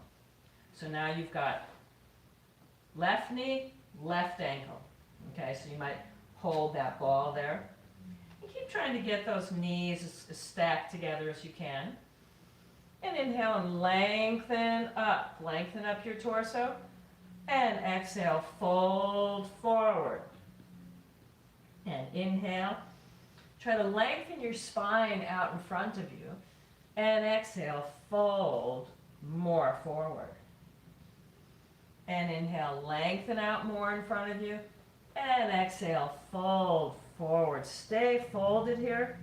So now you've got left knee, left ankle. Okay, so you might hold that ball there. And keep trying to get those knees as stacked together as you can. And inhale and lengthen up. Lengthen up your torso. And exhale, fold forward. And inhale. Try to lengthen your spine out in front of you. And exhale, fold more forward. And inhale, lengthen out more in front of you. And exhale, fold forward. Stay folded here.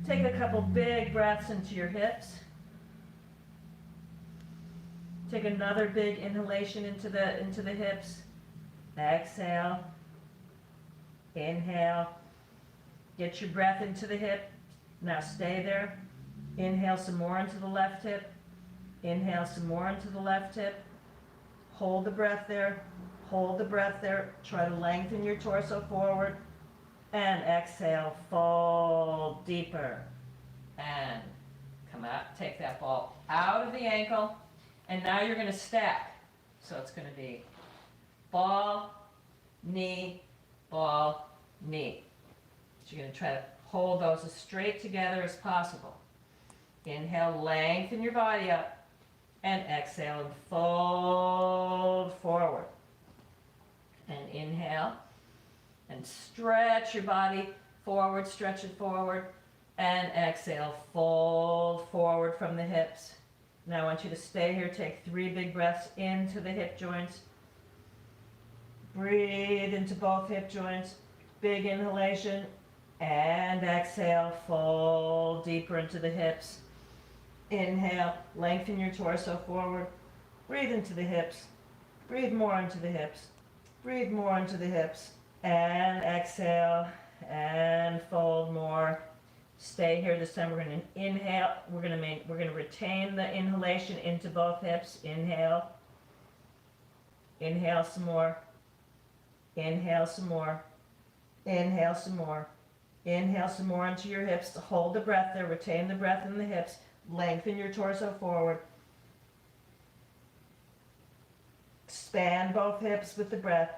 Take a couple big breaths into your hips. Take another big inhalation into the hips. Exhale. Inhale. Get your breath into the hip. Now stay there. Inhale some more into the left hip. Inhale some more into the left hip. Hold the breath there. Hold the breath there. Try to lengthen your torso forward. And exhale, fold deeper. And come out. Take that ball out of the ankle. And now you're going to stack. So it's going to be ball, knee, ball, knee. So you're going to try to hold those as straight together as possible. Inhale, lengthen your body up. And exhale and fold forward. And inhale. And stretch your body forward, stretch it forward. And exhale, fold forward from the hips. Now I want you to stay here. Take 3 big breaths into the hip joints. Breathe into both hip joints. Big inhalation. And exhale, fold deeper into the hips. Inhale, lengthen your torso forward. Breathe into the hips. Breathe more into the hips. Breathe more into the hips. And exhale, and fold more. Stay here. This time we're going to inhale. We're going to retain the inhalation into both hips. Inhale. Inhale some more. Inhale some more. Inhale some more. Inhale some more into your hips. Hold the breath there. Retain the breath in the hips. Lengthen your torso forward. Expand both hips with the breath.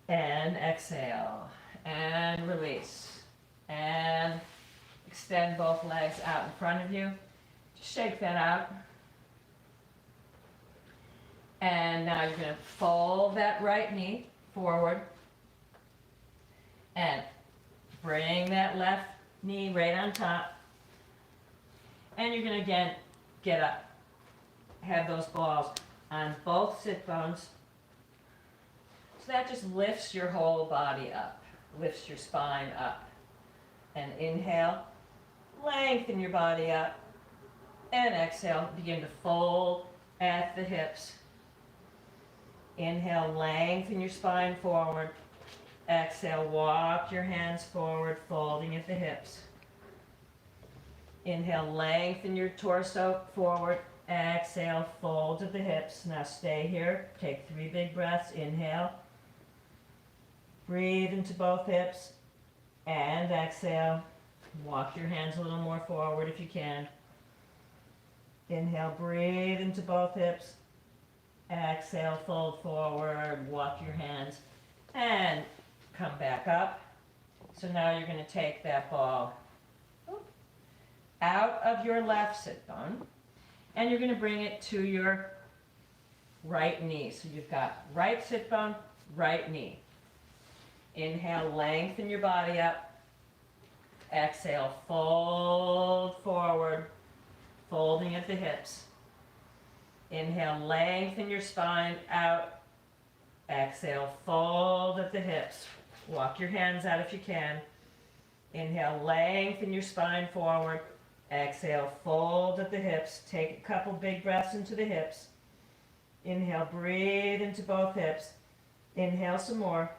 And exhale. And release. And extend both legs out in front of you. Just shake that out. And now you're going to fold that right knee forward. And bring that left knee right on top. And you're going to again get up. Have those balls on both sit bones. So that just lifts your whole body up. Lifts your spine up. And inhale. Lengthen your body up. And exhale. Begin to fold at the hips. Inhale. Lengthen your spine forward. Exhale, walk your hands forward, folding at the hips. Inhale, lengthen your torso forward. Exhale, fold at the hips. Now stay here. Take 3 big breaths. Inhale. Breathe into both hips. And exhale. Walk your hands a little more forward if you can. Inhale, breathe into both hips. Exhale, fold forward. Walk your hands. And come back up. So now you're going to take that ball out of your left sit bone and you're going to bring it to your right knee. So you've got right sit bone, right knee. Inhale, lengthen your body up. Exhale, fold forward, folding at the hips. Inhale, lengthen your spine out. Exhale, fold at the hips. Walk your hands out if you can. Inhale, lengthen your spine forward. Exhale, fold at the hips. Take a couple big breaths into the hips. Inhale, breathe into both hips. Inhale some more.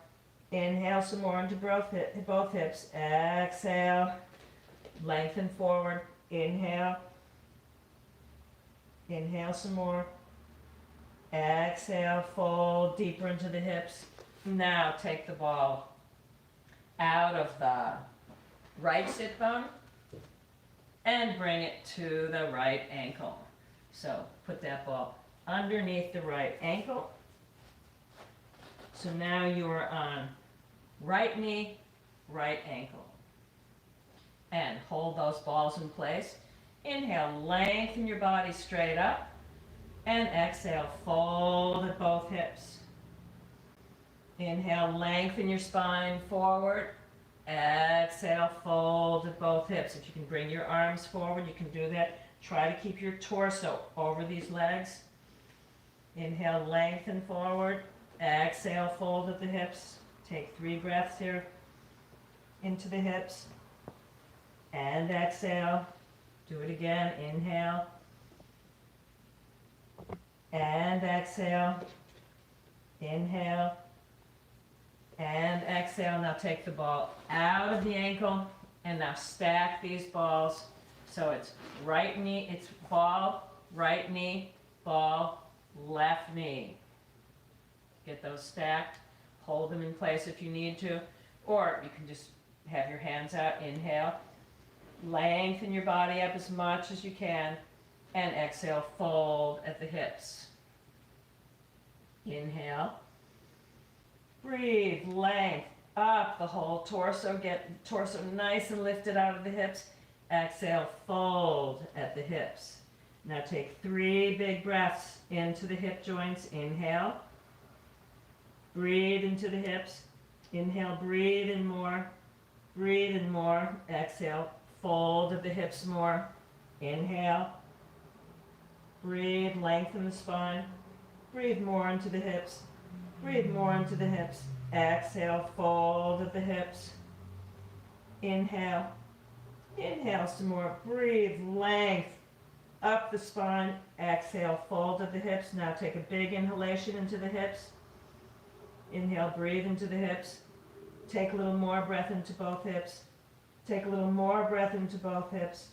Inhale some more into both hips. Exhale, lengthen forward. Inhale. Inhale some more. Exhale, fold deeper into the hips. Now take the ball out of the right sit bone and bring it to the right ankle. So put that ball underneath the right ankle. So now you are on right knee, right ankle. And hold those balls in place. Inhale, lengthen your body straight up. And exhale, fold at both hips. Inhale, lengthen your spine forward. Exhale, fold at both hips. If you can bring your arms forward, you can do that. Try to keep your torso over these legs. Inhale, lengthen forward. Exhale, fold at the hips. Take 3 breaths here into the hips. And exhale. Do it again. Inhale. And exhale. Inhale. And exhale. Now take the ball out of the ankle. And now stack these balls. So it's right knee, it's ball, right knee, ball, left knee. Get those stacked. Hold them in place if you need to. Or you can just have your hands out. Inhale. Lengthen your body up as much as you can. And exhale, fold at the hips. Inhale. Breathe, length up the whole torso. Get torso nice and lifted out of the hips. Exhale, fold at the hips. Now take 3 big breaths into the hip joints. Inhale. Breathe into the hips. Inhale, breathe in more. Breathe in more. Exhale, fold at the hips more. Inhale. Breathe, lengthen the spine. Breathe more into the hips. Breathe more into the hips. Exhale, fold at the hips. Inhale. Inhale some more. Breathe, length up the spine. Exhale, fold at the hips. Now take a big inhalation into the hips. Inhale, breathe into the hips. Take a little more breath into both hips. Take a little more breath into both hips.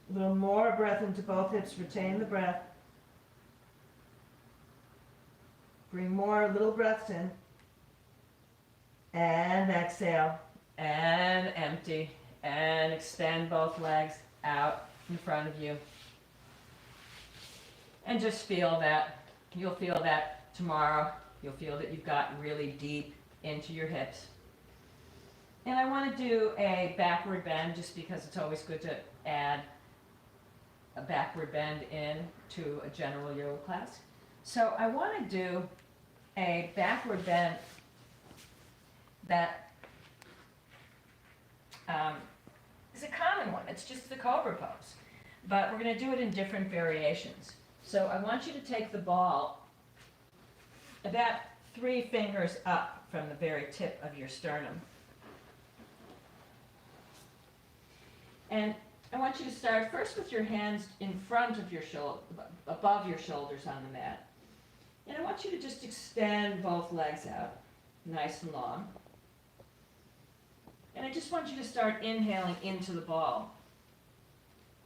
A little more breath into both hips. Retain the breath. Bring more little breaths in. And exhale. And empty. And extend both legs out in front of you. And just feel that. You'll feel that tomorrow. You'll feel that you've gotten really deep into your hips. And I want to do a backward bend just because it's always good to add a backward bend in to a general yoga class. So I want to do a backward bend that is a common one. It's just the cobra pose. But we're going to do it in different variations. So I want you to take the ball about 3 fingers up from the very tip of your sternum. And I want you to start first with your hands in front of your shoulder, above your shoulders on the mat. And I want you to just extend both legs out, nice and long. And I just want you to start inhaling into the ball.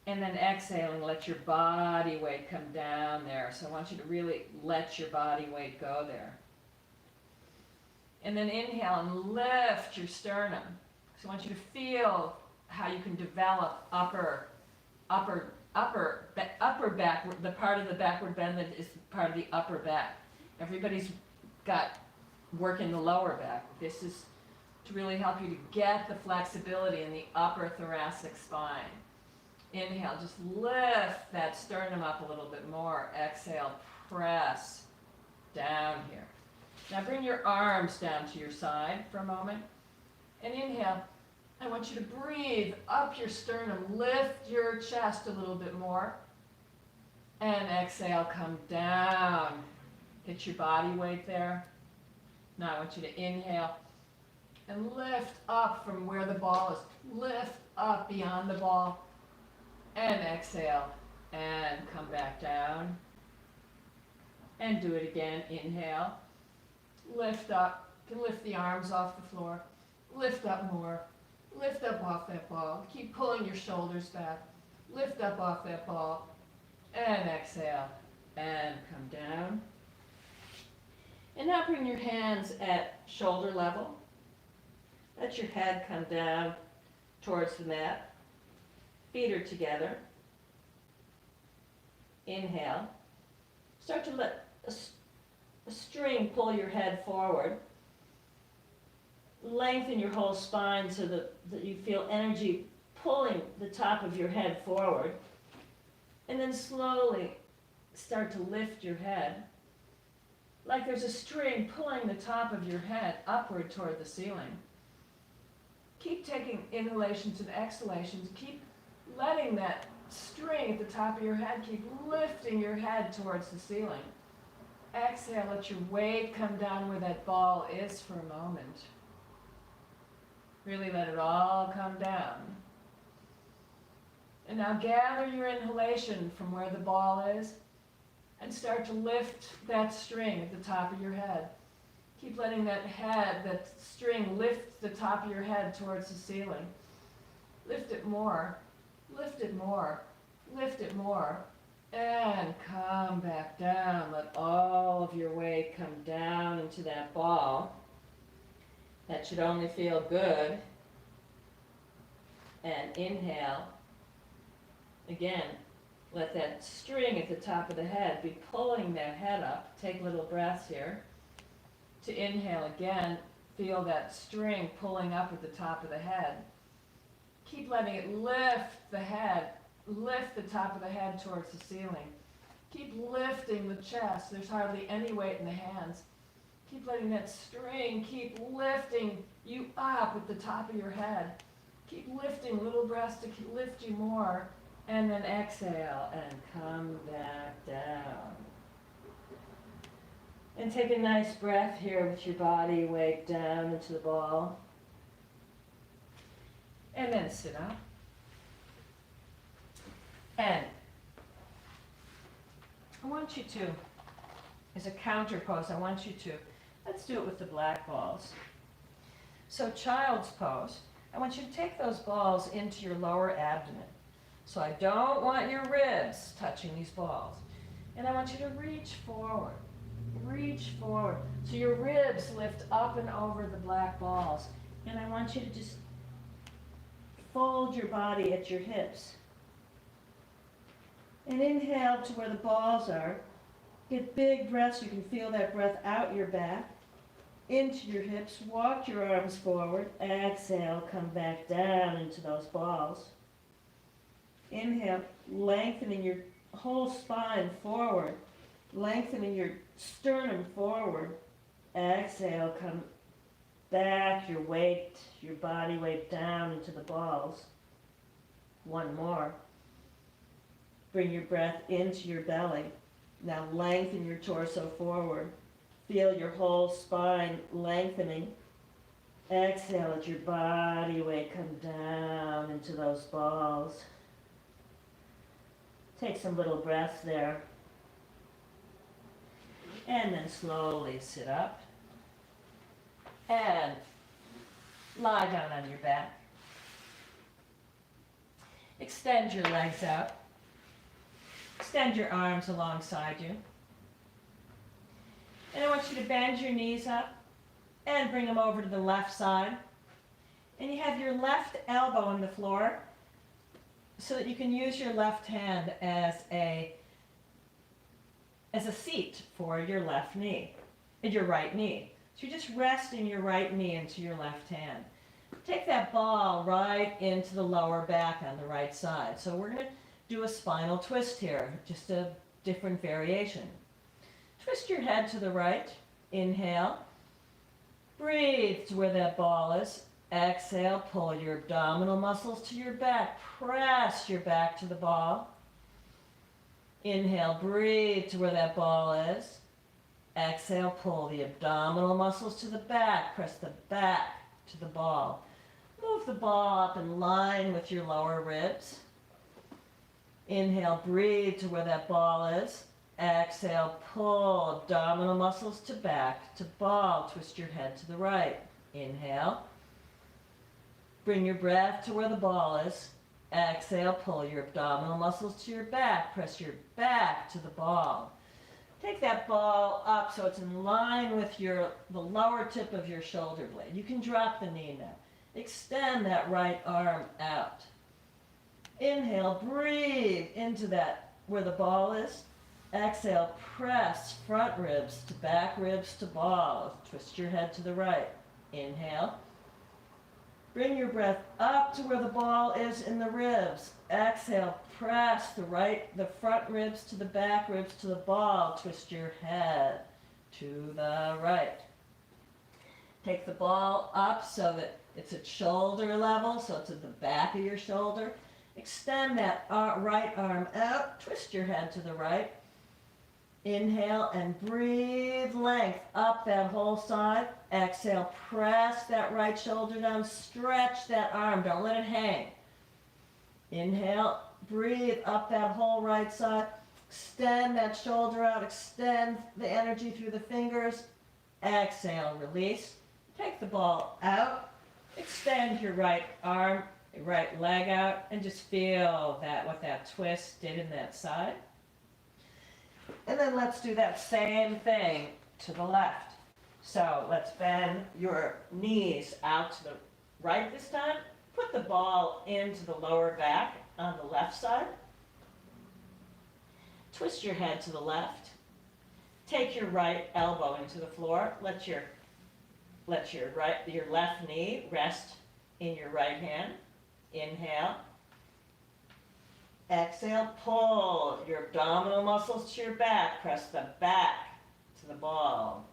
And then exhaling, let your body weight come down there. So I want you to really let your body weight go there. And then inhale and lift your sternum. So I want you to feel how you can develop upper back, the part of the backward bend that is part of the upper back. Everybody's got work in the lower back. This is to really help you to get the flexibility in the upper thoracic spine. Inhale, just lift that sternum up a little bit more. Exhale, press down here. Now bring your arms down to your side for a moment. And inhale, I want you to breathe up your sternum, lift your chest a little bit more. And exhale, come down. Get your body weight there. Now I want you to inhale and lift up from where the ball is. Lift up beyond the ball. And exhale, and come back down. And do it again. Inhale, lift up. You can lift the arms off the floor. Lift up more. Lift up off that ball. Keep pulling your shoulders back. Lift up off that ball. And exhale, and come down. And now bring your hands at shoulder level. Let your head come down towards the mat. Feet are together. Inhale. Start to let a string pull your head forward. Lengthen your whole spine so that you feel energy pulling the top of your head forward. And then slowly start to lift your head like there's a string pulling the top of your head upward toward the ceiling. Keep taking inhalations and exhalations. Keep letting that string at the top of your head, keep lifting your head towards the ceiling. Exhale, let your weight come down where that ball is for a moment. Really let it all come down. And now gather your inhalation from where the ball is and start to lift that string at the top of your head. Keep letting that string lift the top of your head towards the ceiling. Lift it more, lift it more, lift it more, and come back down. Let all of your weight come down into that ball. That should only feel good. And inhale. Again, let that string at the top of the head be pulling that head up. Take little breaths here. To inhale again, feel that string pulling up at the top of the head. Keep letting it lift the head, lift the top of the head towards the ceiling. Keep lifting the chest. There's hardly any weight in the hands. Keep letting that string keep lifting you up at the top of your head. Keep lifting little breaths to lift you more. And then exhale and come back down. And take a nice breath here with your body weight down into the ball. And then sit up. And I want you to, as a counter pose, let's do it with the black balls. So child's pose, I want you to take those balls into your lower abdomen. So I don't want your ribs touching these balls. And I want you to reach forward. Reach forward. So your ribs lift up and over the black balls. And I want you to just fold your body at your hips. And inhale to where the balls are. Get big breaths. You can feel that breath out your back, into your hips. Walk your arms forward. Exhale, come back down into those balls. Inhale, lengthening your whole spine forward, lengthening your sternum forward. Exhale, come back, your body weight down into the balls. One more. Bring your breath into your belly. Now lengthen your torso forward. Feel your whole spine lengthening. Exhale, let your body weight come down into those balls. Take some little breaths there. And then slowly sit up. And lie down on your back. Extend your legs out. Extend your arms alongside you. And I want you to bend your knees up and bring them over to the left side. And you have your left elbow on the floor so that you can use your left hand as a seat for your left knee, and your right knee. So you're just resting your right knee into your left hand. Take that ball right into the lower back on the right side. So we're going to do a spinal twist here, just a different variation. Twist your head to the right. Inhale. Breathe to where that ball is. Exhale, pull your abdominal muscles to your back. Press your back to the ball. Inhale, breathe to where that ball is. Exhale, pull the abdominal muscles to the back. Press the back to the ball. Move the ball up in line with your lower ribs. Inhale, breathe to where that ball is. Exhale, pull abdominal muscles to back to ball. Twist your head to the right. Inhale. Bring your breath to where the ball is. Exhale, pull your abdominal muscles to your back. Press your back to the ball. Take that ball up so it's in line with the lower tip of your shoulder blade. You can drop the knee now. Extend that right arm out. Inhale, breathe into that where the ball is. Exhale, press front ribs to back ribs to ball. Twist your head to the right. Inhale. Bring your breath up to where the ball is in the ribs. Exhale, press the front ribs to the back ribs to the ball. Twist your head to the right. Take the ball up so that it's at shoulder level, so it's at the back of your shoulder. Extend that right arm out. Twist your head to the right. Inhale and breathe length up that whole side. Exhale, press that right shoulder down. Stretch that arm. Don't let it hang. Inhale, breathe up that whole right side. Extend that shoulder out. Extend the energy through the fingers. Exhale, release. Take the ball out. Extend your right arm, your right leg out, and just feel what that twist did in that side. And then let's do that same thing to the left. So let's bend your knees out to the right this time. Put the ball into the lower back on the left side. Twist your head to the left. Take your right elbow into the floor. Let your left knee rest in your right hand. Inhale. Exhale, pull your abdominal muscles to your back. Press the back to the ball.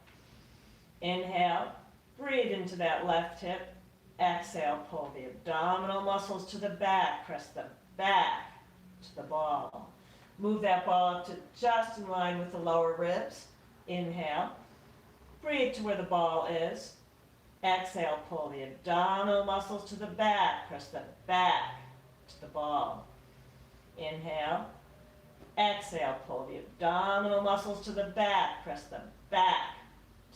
Inhale, breathe into that left hip. Exhale, pull the abdominal muscles to the back. Press the back to the ball. Move that ball up to just in line with the lower ribs. Inhale, breathe to where the ball is. Exhale, pull the abdominal muscles to the back. Press the back to the ball. Inhale. Exhale, pull the abdominal muscles to the back. Press the back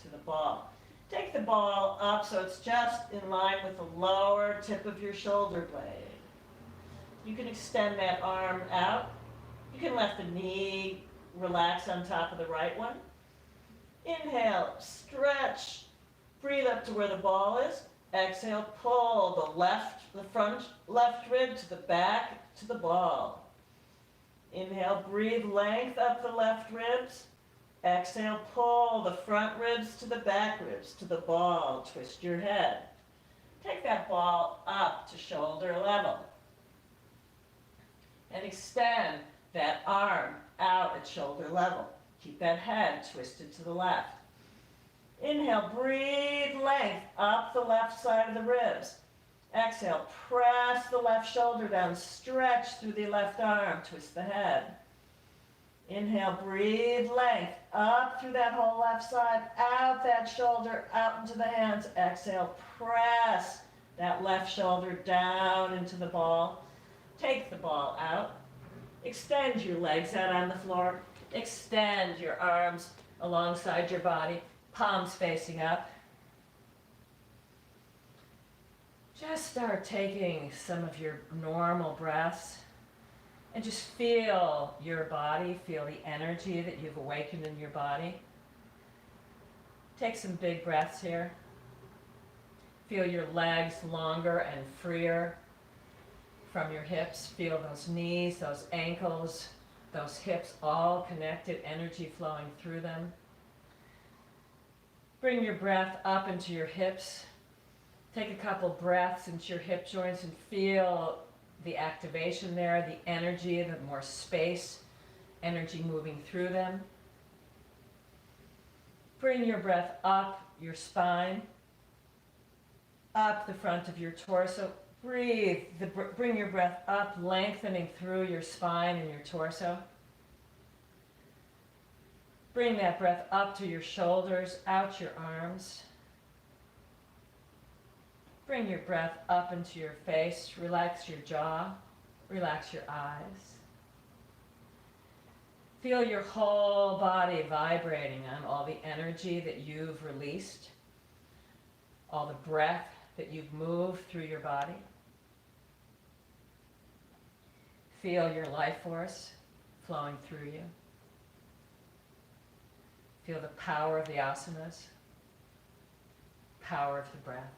to the ball. Take the ball up so it's just in line with the lower tip of your shoulder blade. You can extend that arm out. You can let the knee relax on top of the right one. Inhale, stretch. Breathe up to where the ball is. Exhale, pull the front left rib to the back to the ball. Inhale, breathe length up the left ribs. Exhale, pull the front ribs to the back ribs to the ball. Twist your head. Take that ball up to shoulder level. And extend that arm out at shoulder level. Keep that head twisted to the left. Inhale, breathe length up the left side of the ribs. Exhale, press the left shoulder down, stretch through the left arm, twist the head. Inhale, breathe length up through that whole left side, out that shoulder, out into the hands. Exhale, press that left shoulder down into the ball. Take the ball out. Extend your legs out on the floor. Extend your arms alongside your body, palms facing up. Just start taking some of your normal breaths and just feel your body, feel the energy that you've awakened in your body. Take some big breaths here. Feel your legs longer and freer from your hips. Feel those knees, those ankles, those hips all connected, energy flowing through them. Bring your breath up into your hips. Take a couple breaths into your hip joints and feel the activation there, the energy, the more space, energy moving through them. Bring your breath up your spine, up the front of your torso. Breathe. Bring your breath up, lengthening through your spine and your torso. Bring that breath up to your shoulders, out your arms. Bring your breath up into your face. Relax your jaw. Relax your eyes. Feel your whole body vibrating on all the energy that you've released, all the breath that you've moved through your body. Feel your life force flowing through you. Feel the power of the asanas, power of the breath.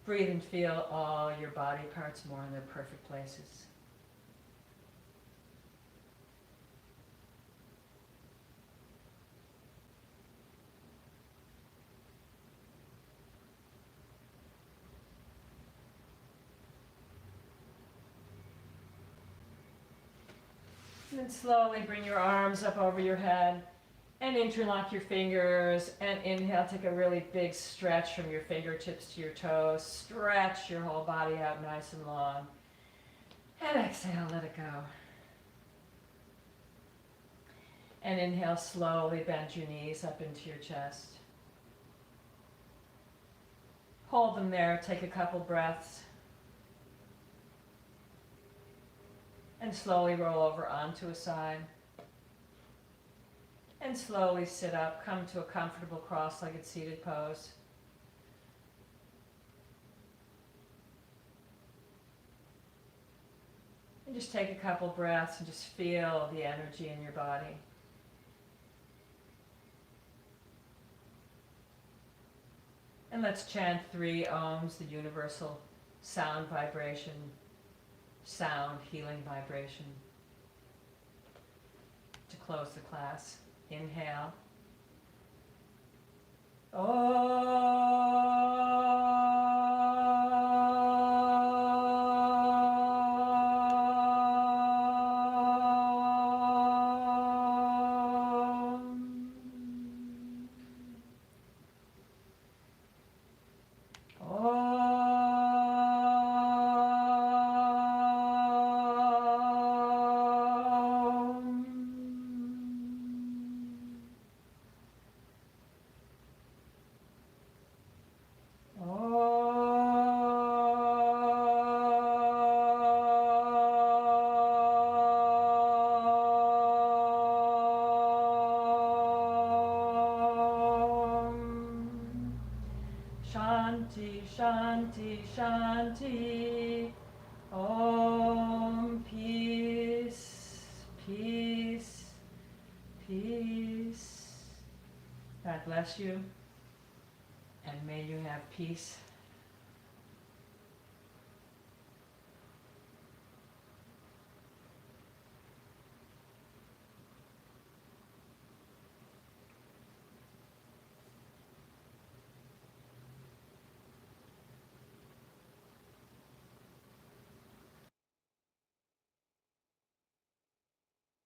Breathe and feel all your body parts more in their perfect places. And then slowly bring your arms up over your head and interlock your fingers, and inhale, take a really big stretch from your fingertips to your toes. Stretch your whole body out nice and long. And exhale, let it go. And inhale, slowly bend your knees up into your chest. Hold them there, take a couple breaths. And slowly roll over onto a side. And slowly sit up, come to a comfortable cross-legged seated pose. And just take a couple breaths and just feel the energy in your body. And let's chant 3 ohms, the universal sound vibration, sound healing vibration, to close the class. Inhale. Shanti, Shanti, Shanti. Om, peace, peace, peace. God bless you, and may you have peace